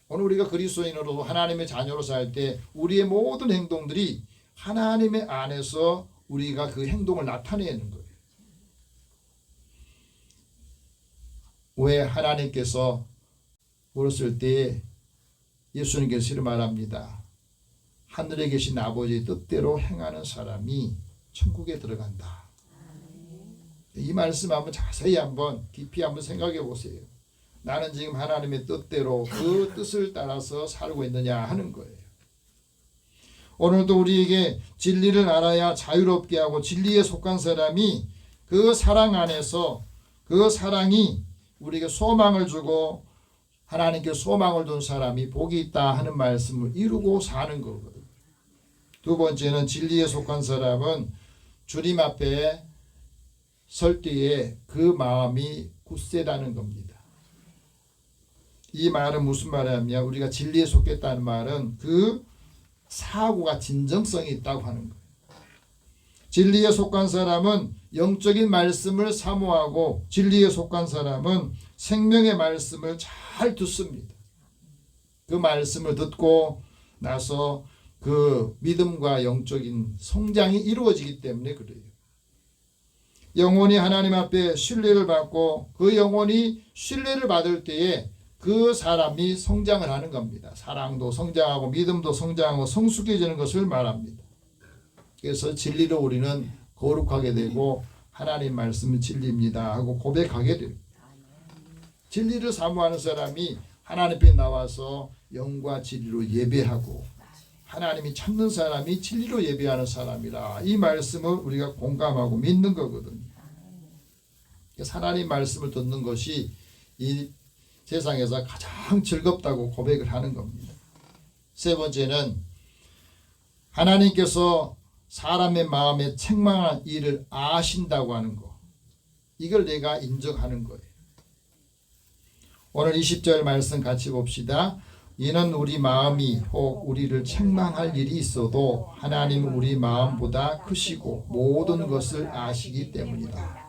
오늘 우리가 그리스도인으로 하나님의 자녀로 살 때 우리의 모든 행동들이 하나님의 안에서 우리가 그 행동을 나타내는 거예요. 왜? 하나님께서 물었을 때 예수님께서 이렇게 말합니다. 하늘에 계신 아버지의 뜻대로 행하는 사람이 천국에 들어간다. 이 말씀 한번 자세히 한번 깊이 한번 생각해 보세요. 나는 지금 하나님의 뜻대로 그 뜻을 따라서 살고 있느냐 하는 거예요. 오늘도 우리에게 진리를 알아야 자유롭게 하고 진리에 속한 사람이 그 사랑 안에서 그 사랑이 우리에게 소망을 주고 하나님께 소망을 둔 사람이 복이 있다 하는 말씀을 이루고 사는 거거든요. 두 번째는 진리에 속한 사람은 주님 앞에 설 때에 그 마음이 굳세다는 겁니다. 이 말은 무슨 말이냐면 우리가 진리에 속했다는 말은 그 사고가 진정성이 있다고 하는 거예요. 진리에 속한 사람은 영적인 말씀을 사모하고 진리에 속한 사람은 생명의 말씀을 잘 듣습니다. 그 말씀을 듣고 나서 그 믿음과 영적인 성장이 이루어지기 때문에 그래요. 영혼이 하나님 앞에 신뢰를 받고 그 영혼이 신뢰를 받을 때에 그 사람이 성장을 하는 겁니다. 사랑도 성장하고 믿음도 성장하고 성숙해지는 것을 말합니다. 그래서 진리로 우리는 거룩하게 되고 하나님 말씀은 진리입니다 하고 고백하게 돼요. 진리를 사모하는 사람이 하나님 앞에 나와서 영과 진리로 예배하고 하나님이 찾는 사람이 진리로 예배하는 사람이라 이 말씀을 우리가 공감하고 믿는 거거든요. 하나님 말씀을 듣는 것이 이 세상에서 가장 즐겁다고 고백을 하는 겁니다. 세 번째는 하나님께서 사람의 마음에 책망한 일을 아신다고 하는 거. 이걸 내가 인정하는 거예요. 오늘 20절 말씀 같이 봅시다. 이는 우리 마음이 혹 우리를 책망할 일이 있어도 하나님은 우리 마음보다 크시고 모든 것을 아시기 때문이다.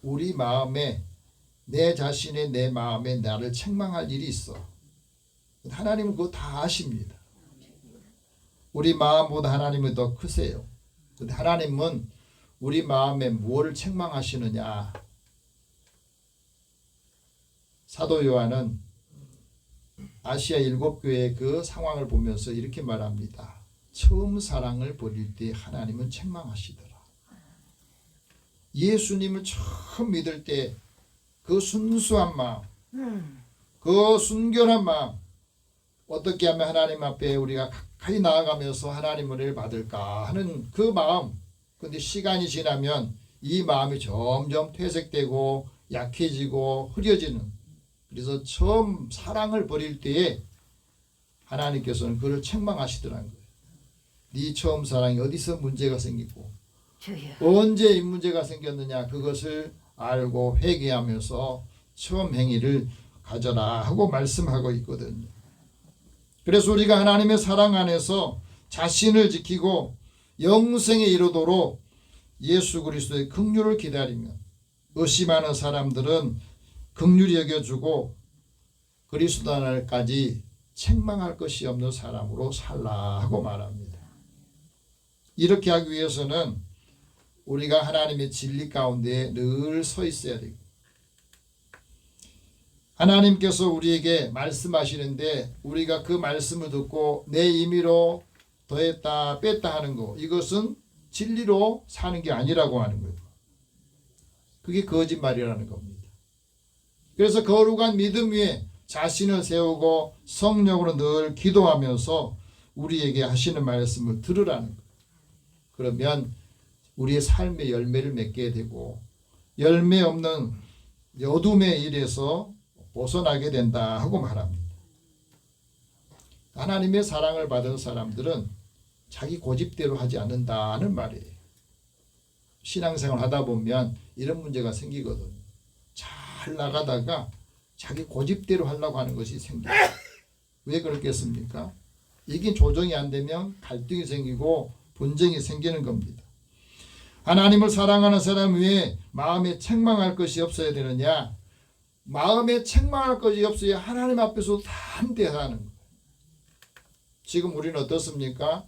우리 마음에 내 자신의 내 마음에 나를 책망할 일이 있어. 하나님은 그거 다 아십니다. 우리 마음보다 하나님은 더 크세요. 근데 하나님은 우리 마음에 무엇을 책망하시느냐. 사도 요한은 아시아 7교회의 그 상황을 보면서 이렇게 말합니다. 처음 사랑을 버릴 때 하나님은 책망하시더라. 예수님을 처음 믿을 때 그 순수한 마음, 그 순결한 마음, 어떻게 하면 하나님 앞에 우리가 가까이 나아가면서 하나님 은혜를 받을까 하는 그 마음. 근데 시간이 지나면 이 마음이 점점 퇴색되고 약해지고 흐려지는. 그래서 처음 사랑을 버릴 때에 하나님께서는 그를 책망하시더라는 거예요. 네 처음 사랑이 어디서 문제가 생기고 언제 이 문제가 생겼느냐, 그것을 알고 회개하면서 처음 행위를 가져라 하고 말씀하고 있거든요. 그래서 우리가 하나님의 사랑 안에서 자신을 지키고 영생에 이르도록 예수 그리스도의 긍휼을 기다리면 의심하는 사람들은 긍휼히 여겨주고 그리스도 날까지 책망할 것이 없는 사람으로 살라 하고 말합니다. 이렇게 하기 위해서는 우리가 하나님의 진리 가운데 늘 서 있어야 되고, 하나님께서 우리에게 말씀하시는데 우리가 그 말씀을 듣고 내 임의로 더했다 뺐다 하는 거, 이것은 진리로 사는 게 아니라고 하는 거예요. 그게 거짓말이라는 겁니다. 그래서 거룩한 믿음 위에 자신을 세우고 성령으로 늘 기도하면서 우리에게 하시는 말씀을 들으라는 거예요. 그러면 우리의 삶의 열매를 맺게 되고 열매 없는 어둠의 일에서 벗어나게 된다 하고 말합니다. 하나님의 사랑을 받은 사람들은 자기 고집대로 하지 않는다는 말이에요. 신앙생활 하다 보면 이런 문제가 생기거든요. 잘 나가다가 자기 고집대로 하려고 하는 것이 생겨요. 왜 그렇겠습니까? 이게 조정이 안 되면 갈등이 생기고 분쟁이 생기는 겁니다. 하나님을 사랑하는 사람 위에 마음에 책망할 것이 없어야 되느냐? 마음에 책망할 것이 없어야 하나님 앞에서 담대하는 거예요. 지금 우리는 어떻습니까?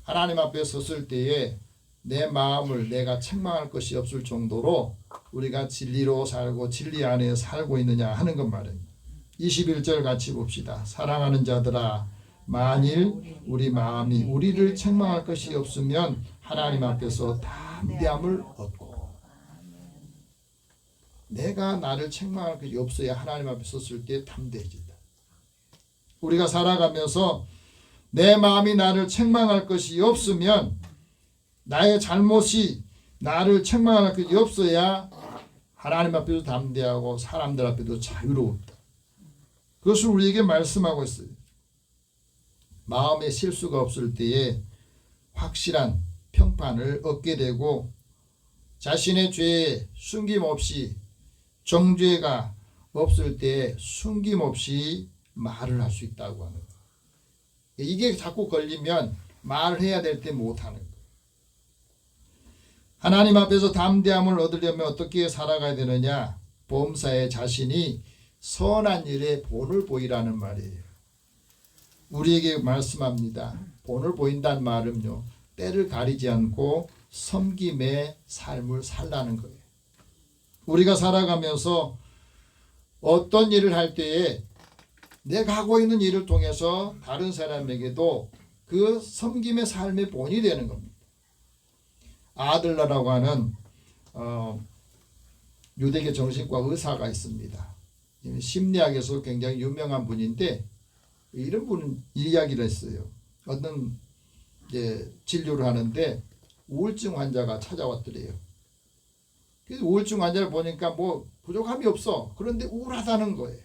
하나님 앞에 섰을 때에 내 마음을 내가 책망할 것이 없을 정도로 우리가 진리로 살고 진리 안에 살고 있느냐 하는 것 말입니다. 21절 같이 봅시다. 사랑하는 자들아, 만일 우리 마음이 우리를 책망할 것이 없으면 하나님 앞에서 담대함을 얻고, 내가 나를 책망할 것이 없어야 하나님 앞에 섰을 때 담대해진다. 우리가 살아가면서 내 마음이 나를 책망할 것이 없으면, 나의 잘못이 나를 책망할 것이 없어야 하나님 앞에도 담대하고 사람들 앞에도 자유로웠다. 그것을 우리에게 말씀하고 있어요. 마음에 실수가 없을 때에 확실한 평판을 얻게 되고, 자신의 죄에 숨김없이, 정죄가 없을 때에 숨김없이 말을 할 수 있다고 하는 거예요. 이게 자꾸 걸리면 말을 해야 될 때 못하는 거예요. 하나님 앞에서 담대함을 얻으려면 어떻게 살아가야 되느냐? 범사에 자신이 선한 일에 본을 보이라는 말이에요. 우리에게 말씀합니다. 본을 보인다는 말은요, 때를 가리지 않고 섬김의 삶을 살라는 거예요. 우리가 살아가면서 어떤 일을 할 때에 내가 하고 있는 일을 통해서 다른 사람에게도 그 섬김의 삶의 본이 되는 겁니다. 아들러라고 하는 유대계 정신과 의사가 있습니다. 심리학에서 굉장히 유명한 분인데, 이런 분은 이야기를 했어요. 어떤 진료를 하는데 우울증 환자가 찾아왔더래요. 그래서 우울증 환자를 보니까 뭐 부족함이 없어. 그런데 우울하다는 거예요.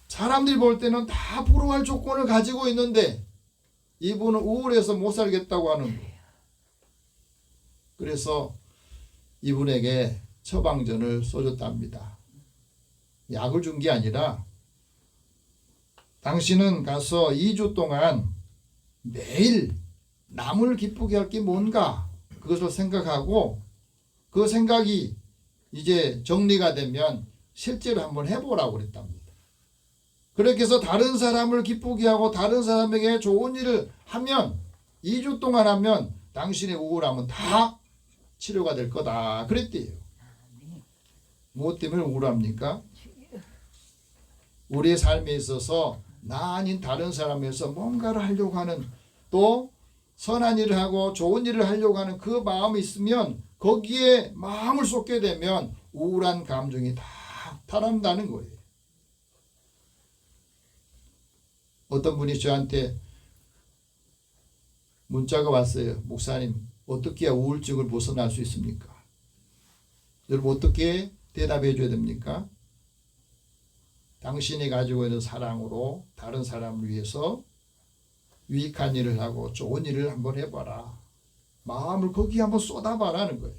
사람들이 볼 때는 다 부러워할 조건을 가지고 있는데 이분은 우울해서 못 살겠다고 하는 거예요. 그래서 이분에게 처방전을 써줬답니다. 약을 준 게 아니라, 당신은 가서 2주 동안 매일 남을 기쁘게 할 게 뭔가 그것을 생각하고, 그 생각이 이제 정리가 되면 실제로 한번 해보라고 그랬답니다. 그렇게 해서 다른 사람을 기쁘게 하고 다른 사람에게 좋은 일을 하면, 2주 동안 하면 당신의 우울함은 다 치료가 될 거다 그랬대요. 무엇 때문에 우울합니까? 우리의 삶에 있어서 나 아닌 다른 사람에서 뭔가를 하려고 하는, 또 선한 일을 하고 좋은 일을 하려고 하는 그 마음이 있으면, 거기에 마음을 쏟게 되면 우울한 감정이 다 탈한다는 거예요. 어떤 분이 저한테 문자가 왔어요. 목사님, 어떻게 해야 우울증을 벗어날 수 있습니까? 여러분, 어떻게 대답해 줘야 됩니까? 당신이 가지고 있는 사랑으로 다른 사람을 위해서 유익한 일을 하고 좋은 일을 한번 해봐라. 마음을 거기에 한번 쏟아봐라는 거예요.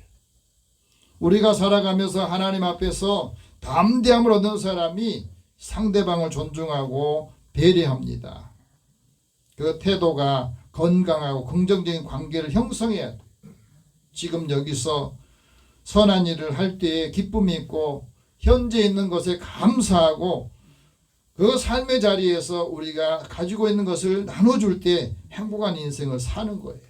우리가 살아가면서 하나님 앞에서 담대함을 얻는 사람이 상대방을 존중하고 배려합니다. 그 태도가 건강하고 긍정적인 관계를 형성해야 돼요. 지금 여기서 선한 일을 할 때에 기쁨이 있고 현재 있는 것에 감사하고 그 삶의 자리에서 우리가 가지고 있는 것을 나눠줄 때 행복한 인생을 사는 거예요.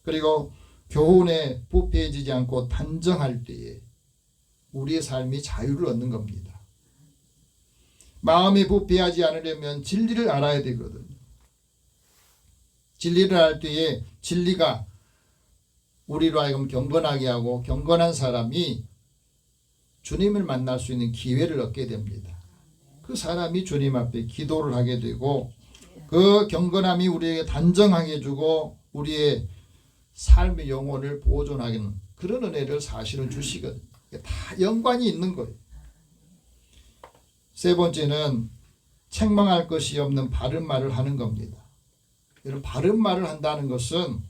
그리고 교훈에 부패해지지 않고 단정할 때에 우리의 삶이 자유를 얻는 겁니다. 마음이 부패하지 않으려면 진리를 알아야 되거든요. 진리를 알 때에 진리가 우리로 하여금 경건하게 하고 경건한 사람이 주님을 만날 수 있는 기회를 얻게 됩니다. 그 사람이 주님 앞에 기도를 하게 되고 그 경건함이 우리에게 단정하게 해주고 우리의 삶의 영혼을 보존하는 그런 은혜를 사실은 주시거든요. 다 연관이 있는 거예요. 세 번째는 책망할 것이 없는 바른 말을 하는 겁니다. 이런 바른 말을 한다는 것은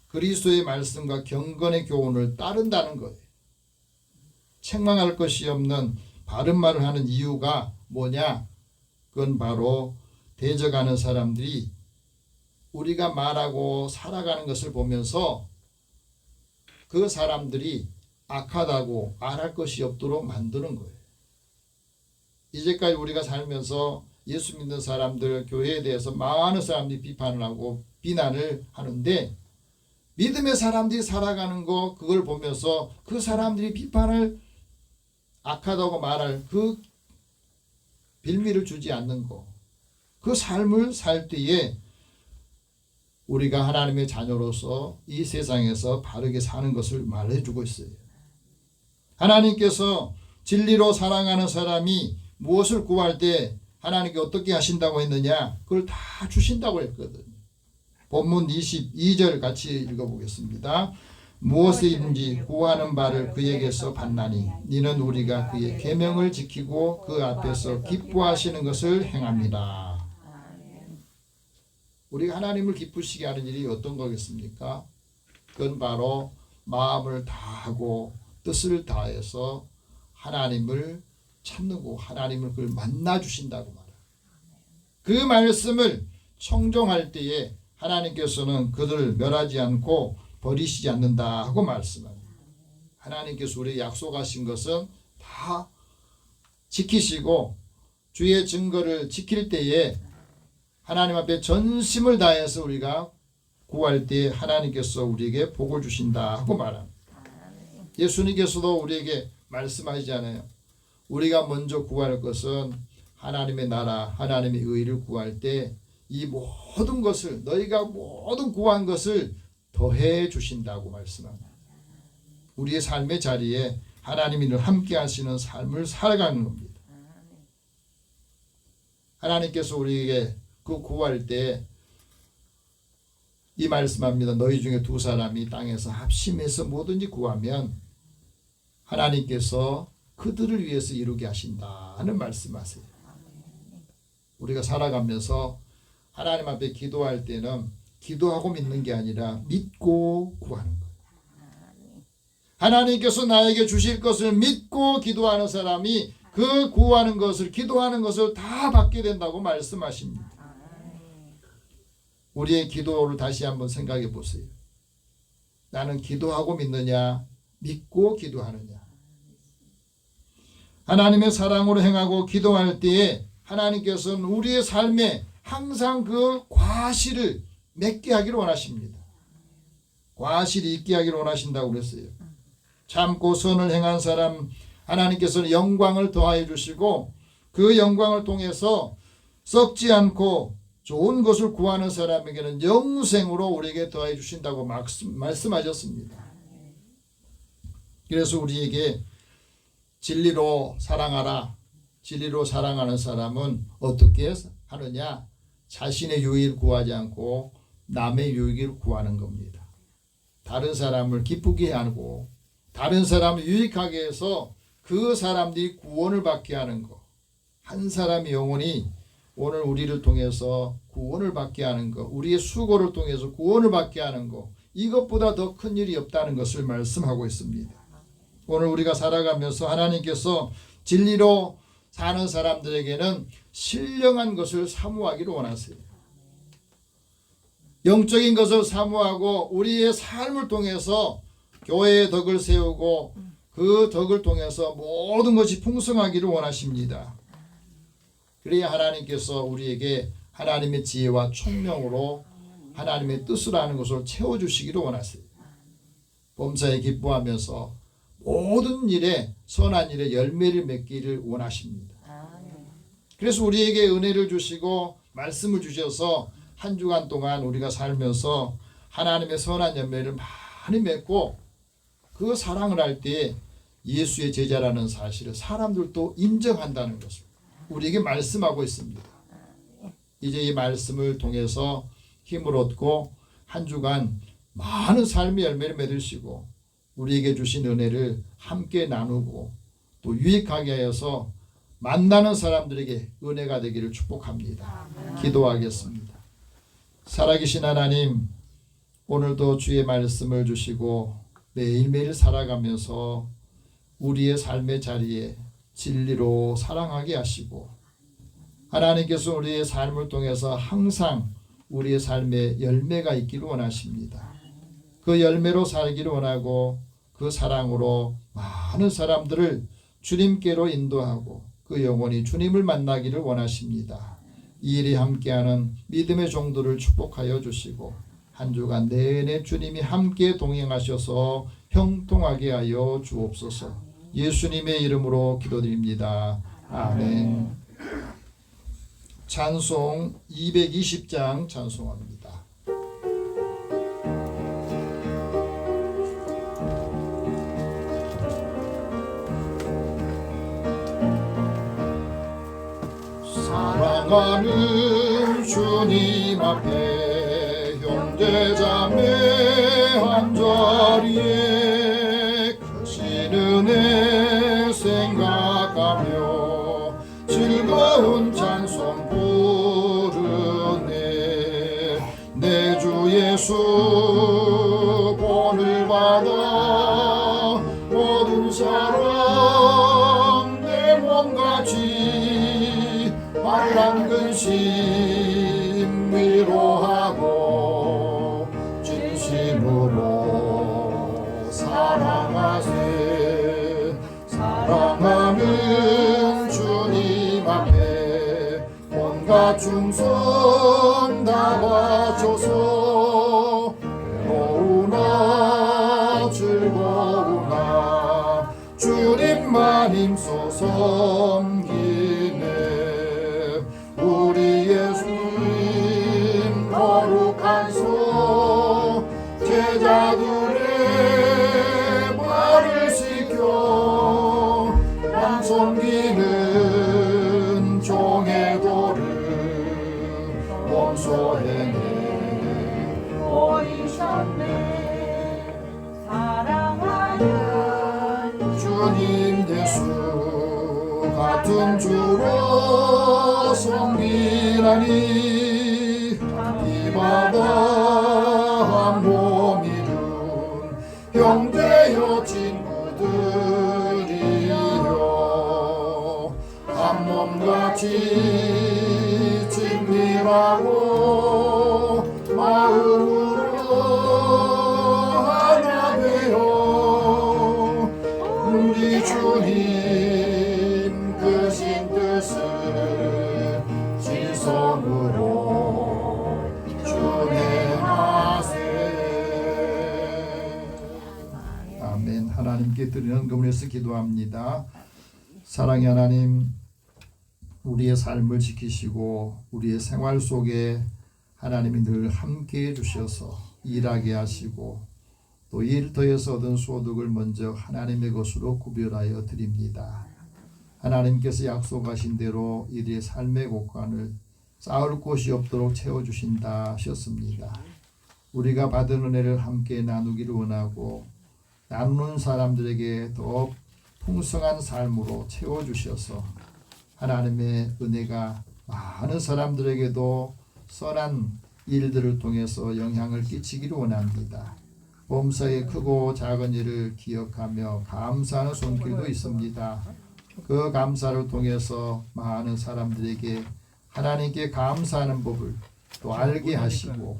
그리스도의 말씀과 경건의 교훈을 따른다는 거예요. 책망할 것이 없는 바른 말을 하는 이유가 뭐냐? 그건 바로 대적하는 사람들이 우리가 말하고 살아가는 것을 보면서 그 사람들이 악하다고 말할 것이 없도록 만드는 거예요. 이제까지 우리가 살면서 예수 믿는 사람들, 교회에 대해서 많은 사람들이 비판을 하고 비난을 하는데 믿음의 사람들이 살아가는 거 그걸 보면서 그 사람들이 비판을 악하다고 말할 그 빌미를 주지 않는 거. 그 삶을 살 때에 우리가 하나님의 자녀로서 이 세상에서 바르게 사는 것을 말해주고 있어요. 하나님께서 진리로 사랑하는 사람이 무엇을 구할 때 하나님께 어떻게 하신다고 했느냐? 그걸 다 주신다고 했거든요. 본문 22절 같이 읽어보겠습니다. 무엇이든지 구하는 바를 그에게서 받나니 이는 우리가 그의 계명을 지키고 그 앞에서 기뻐하시는 것을 행합니다. 우리가 하나님을 기쁘시게 하는 일이 어떤 거겠습니까? 그건 바로 마음을 다하고 뜻을 다해서 하나님을 찾는 거, 하나님을 그걸 만나 주신다고 말해요. 그 말씀을 청종할 때에 하나님께서는 그들을 멸하지 않고 버리시지 않는다 하고 말씀합니다. 하나님께서 우리에게 약속하신 것은 다 지키시고 주의 증거를 지킬 때에 하나님 앞에 전심을 다해서 우리가 구할 때 하나님께서 우리에게 복을 주신다 하고 말합니다. 예수님께서도 우리에게 말씀하시잖아요. 우리가 먼저 구할 것은 하나님의 나라, 하나님의 의를 구할 때 이 모든 것을 너희가 모든 구한 것을 더해 주신다고 말씀합니다. 우리의 삶의 자리에 하나님이 늘 함께 하시는 삶을 살아가는 겁니다. 하나님께서 우리에게 그 구할 때 이 말씀합니다. 너희 중에 두 사람이 땅에서 합심해서 뭐든지 구하면 하나님께서 그들을 위해서 이루게 하신다는 말씀하세요. 우리가 살아가면서 하나님 앞에 기도할 때는 기도하고 믿는 게 아니라 믿고 구하는 거예요. 하나님께서 나에게 주실 것을 믿고 기도하는 사람이 그 구하는 것을 기도하는 것을 다 받게 된다고 말씀하십니다. 우리의 기도를 다시 한번 생각해 보세요. 나는 기도하고 믿느냐 믿고 기도하느냐. 하나님의 사랑으로 행하고 기도할 때에 하나님께서는 우리의 삶에 항상 그 과실을 맺게 하기를 원하십니다. 과실이 있게 하기를 원하신다고 그랬어요. 참고 선을 행한 사람 하나님께서는 영광을 더하여 주시고 그 영광을 통해서 썩지 않고 좋은 것을 구하는 사람에게는 영생으로 우리에게 더하여 주신다고 말씀하셨습니다. 그래서 우리에게 진리로 사랑하라. 진리로 사랑하는 사람은 어떻게 하느냐? 자신의 유익을 구하지 않고 남의 유익을 구하는 겁니다. 다른 사람을 기쁘게 하고 다른 사람을 유익하게 해서 그 사람들이 구원을 받게 하는 것, 한 사람의 영혼이 오늘 우리를 통해서 구원을 받게 하는 것, 우리의 수고를 통해서 구원을 받게 하는 것, 이것보다 더 큰 일이 없다는 것을 말씀하고 있습니다. 오늘 우리가 살아가면서 하나님께서 진리로 사는 사람들에게는 신령한 것을 사모하기를 원하세요. 영적인 것을 사모하고 우리의 삶을 통해서 교회의 덕을 세우고 그 덕을 통해서 모든 것이 풍성하기를 원하십니다. 그래야 하나님께서 우리에게 하나님의 지혜와 총명으로 하나님의 뜻을 아는 것을 채워주시기를 원하세요. 범사에 기뻐하면서 모든 일에 선한 일에 열매를 맺기를 원하십니다. 그래서 우리에게 은혜를 주시고 말씀을 주셔서 한 주간 동안 우리가 살면서 하나님의 선한 열매를 많이 맺고 그 사랑을 할 때 예수의 제자라는 사실을 사람들도 인정한다는 것을 우리에게 말씀하고 있습니다. 이제 이 말씀을 통해서 힘을 얻고 한 주간 많은 삶의 열매를 맺으시고 우리에게 주신 은혜를 함께 나누고 또 유익하게 하여서 만나는 사람들에게 은혜가 되기를 축복합니다. 기도하겠습니다. 살아계신 하나님, 오늘도 주의 말씀을 주시고 매일매일 살아가면서 우리의 삶의 자리에 진리로 사랑하게 하시고 하나님께서 우리의 삶을 통해서 항상 우리의 삶에 열매가 있기를 원하십니다. 그 열매로 살기를 원하고 그 사랑으로 많은 사람들을 주님께로 인도하고 그 영혼이 주님을 만나기를 원하십니다. 이 일에 함께하는 믿음의 종들을 축복하여 주시고 한 주간 내내 주님이 함께 동행하셔서 형통하게 하여 주옵소서. 예수님의 이름으로 기도드립니다. 아멘. 찬송 220장 찬송합니다. 사랑하는 주님 앞에 형제자매 한자리에 크신 은혜 생각하며 즐거운 찬송 부르네. 내 주 예수 본을 받아 모든 사람 내 몸같이 환난 근심 위로하고 진심으로 사랑하세. 사랑하는 주님 앞에 온갖 충성 다 바쳐서 외로우나 즐거우나 주님만 힘써 섬기네. 우리 예수님 거룩한 손 제자들의 발을 씻겨 남 섬기는 종의 도를 몸소 행해 보이셨네. 사랑하는 주님 예수 같은 주로 섬기나니 이 바다 한 몸 이룬 형제여 친구들이여 한 몸같이 친밀하고 마음으로 하나 되어 우리 주님 크신 뜻을 지성으로 준행하세. 아멘. 하나님께 드리는 금에서 기도합니다. 사랑의 하나님, 우리의 삶을 지키시고 우리의 생활 속에 하나님이 늘 함께해 주셔서 일하게 하시고 또 일터에서 얻은 소득을 먼저 하나님의 것으로 구별하여 드립니다. 하나님께서 약속하신 대로 이들의 삶의 곳간을 쌓을 곳이 없도록 채워주신다 하셨습니다. 우리가 받은 은혜를 함께 나누기를 원하고 나누는 사람들에게 더욱 풍성한 삶으로 채워주셔서 하나님의 은혜가 많은 사람들에게도 선한 일들을 통해서 영향을 끼치기를 원합니다. 범사의 크고 작은 일을 기억하며 감사하는 손길도 있습니다. 그 감사를 통해서 많은 사람들에게 하나님께 감사하는 법을 또 알게 하시고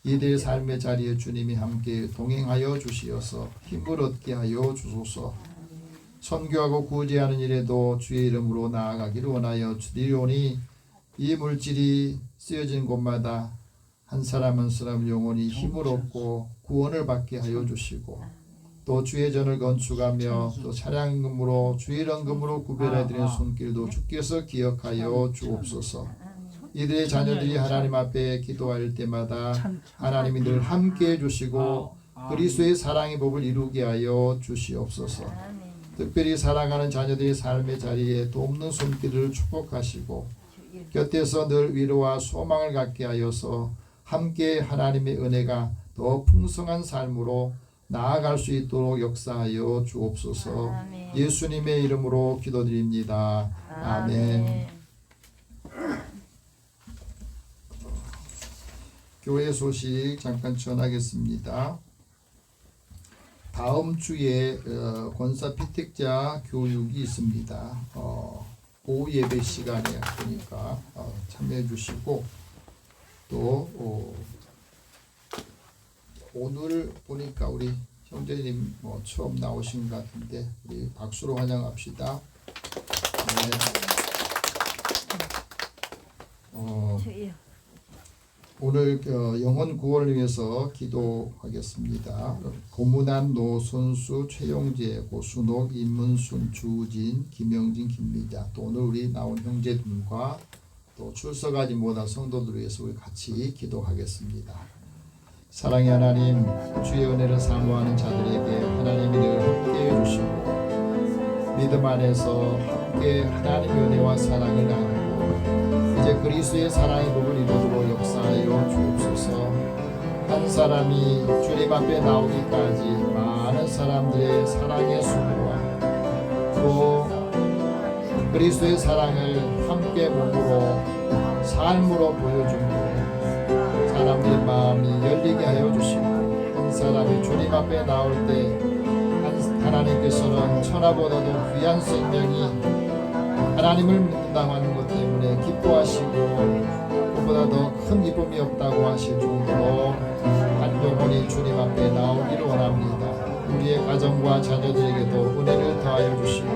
이들의 삶의 자리에 주님이 함께 동행하여 주시어서 힘을 얻게 하여 주소서. 선교하고 구제하는 일에도 주의 이름으로 나아가기를 원하여 주리오니 이 물질이 쓰여진 곳마다 한 사람 한 사람 영혼이 힘을 얻고 구원을 받게 하여 주시고 또 주의 전을 건축하며 또 차량금으로 주의 연금으로 구별해드리는 손길도 주께서 기억하여 주옵소서. 이들의 자녀들이 하나님 앞에 기도할 때마다 하나님이 늘 함께해 주시고 그리스도의 사랑의 법을 이루게 하여 주시옵소서. 특별히 사랑하는 자녀들의 삶의 자리에 돕는 손길을 축복하시고 곁에서 늘 위로와 소망을 갖게 하여서 함께 하나님의 은혜가 더 풍성한 삶으로 나아갈 수 있도록 역사하여 주옵소서. 예수님의 이름으로 기도드립니다. 아멘. 교회 소식 잠깐 전하겠습니다. 다음 주에 권사 피택자 교육이 있습니다. 오후 예배 시간에 보니까 참여해 주시고 또 오늘 보니까 우리 형제님 처음 나오신 것 같은데 우리 박수로 환영합시다. 네. 오늘 영혼 구원을 위해서 기도하겠습니다. 고문한 노선수, 최용재, 고순옥, 임문순, 주진, 김영진, 김미자 또 오늘 우리 나온 형제들과 또 출석하지 못한 성도들을 위해서 우리 같이 기도하겠습니다. 사랑의 하나님, 주의 은혜를 사모하는 자들에게 하나님이 늘 함께해 주시고 믿음 안에서 함께 하나님의 은혜와 사랑을 나누고 이제 그리스도의 사랑의 법을 이루도록 역사하여 주옵소서. 한 사람이 주님 앞에 나오기까지 많은 사람들의 사랑의 수고와 또 그리스도의 사랑을 함께 몸으로 삶으로 보여주고 사람들의 마음이 열리게 하여 주시고 한 사람이 주님 앞에 나올 때 하나님께서는 천하보다도 귀한 생명이 하나님을 믿는다고 하는 것 때문에 기뻐하시고 그보다 더 큰 기쁨이 없다고 하실 정도로 한 영혼이 주님 앞에 나오기를 원합니다. 우리의 가정과 자녀들에게도 은혜를 더하여 주시고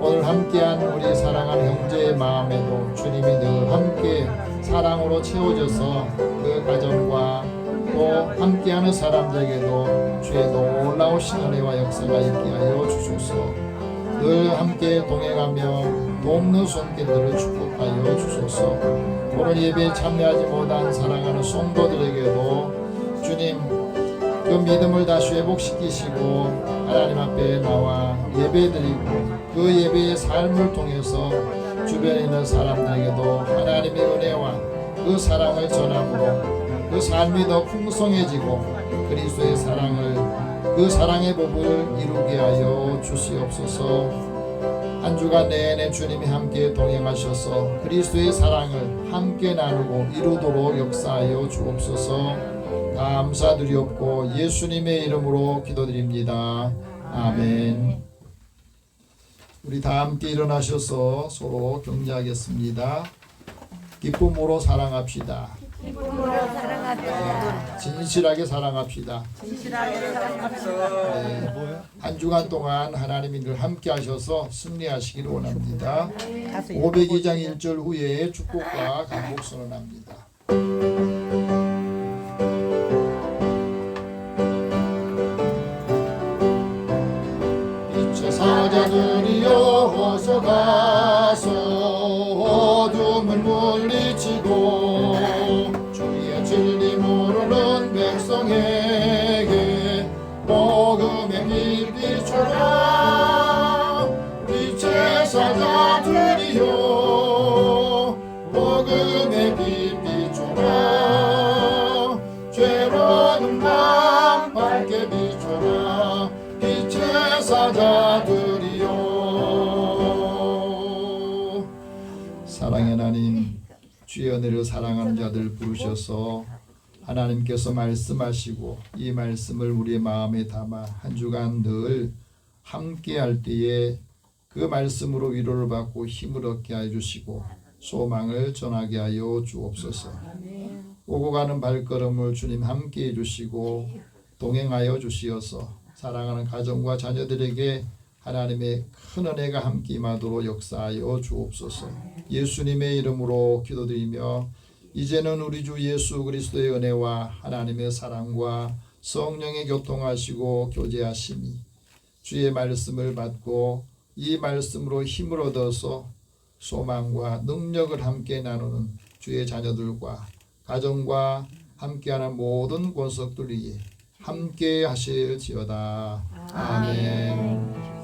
오늘 함께한 우리 사랑하는 형제의 마음에도 주님이 늘 함께 사랑으로 채워져서 그 가정과 또 함께하는 사람들에게도 주의 놀라우신 은혜와 역사가 있게 하여 주소서. 늘 함께 동행하며 돕는 손길들을 축복하여 주소서. 오늘 예배에 참여하지 못한 사랑하는 성도들에게도 주님 그 믿음을 다시 회복시키시고 하나님 앞에 나와 예배드리고 그 예배의 삶을 통해서 주변에 있는 사람들에게도 하나님의 은혜와 그 사랑을 전함으로 그 삶이 더 풍성해지고 그리스도의 사랑을 그 사랑의 법을 이루게 하여 주시옵소서. 한 주간 내내 주님이 함께 동행하셔서 그리스도의 사랑을 함께 나누고 이루도록 역사하여 주옵소서. 감사드리옵고 예수님의 이름으로 기도드립니다. 아멘. 우리 다 함께 일어나셔서 서로 격려하겠습니다. 기쁨으로 사랑합시다. 진실하게 사랑합시다. 네. 한 주간 동안 하나님이 늘 함께 하셔서 승리하시기를 원합니다. 502장 1절 후에 축복과 간곡 선언합니다. 빛의 사자들이여 어서 가서 어둠을 물리치고 주의 진리 모르는 백성에게 복음의 빛 비춰라. 빛의 사자들이여 복음의 빛 비춰라. 죄로는 밤 밝게 비춰라. 빛의 사자들이여 사랑의 하나님, 주의 은혜를 사랑하는 자들 부르셔서 하나님께서 말씀하시고 이 말씀을 우리의 마음에 담아 한 주간 늘 함께 할 때에 그 말씀으로 위로를 받고 힘을 얻게 해주시고 소망을 전하게 하여 주옵소서. 오고 가는 발걸음을 주님 함께 해주시고 동행하여 주시어서 사랑하는 가정과 자녀들에게 하나님의 큰 은혜가 함께 임하도록 역사하여 주옵소서. 예수님의 이름으로 기도드리며 이제는 우리 주 예수 그리스도의 은혜와 하나님의 사랑과 성령의 교통하시고 교제하심이 주의 말씀을 받고 이 말씀으로 힘을 얻어서 소망과 능력을 함께 나누는 주의 자녀들과 가정과 함께하는 모든 권속들 위에 함께 하실지어다. 아멘.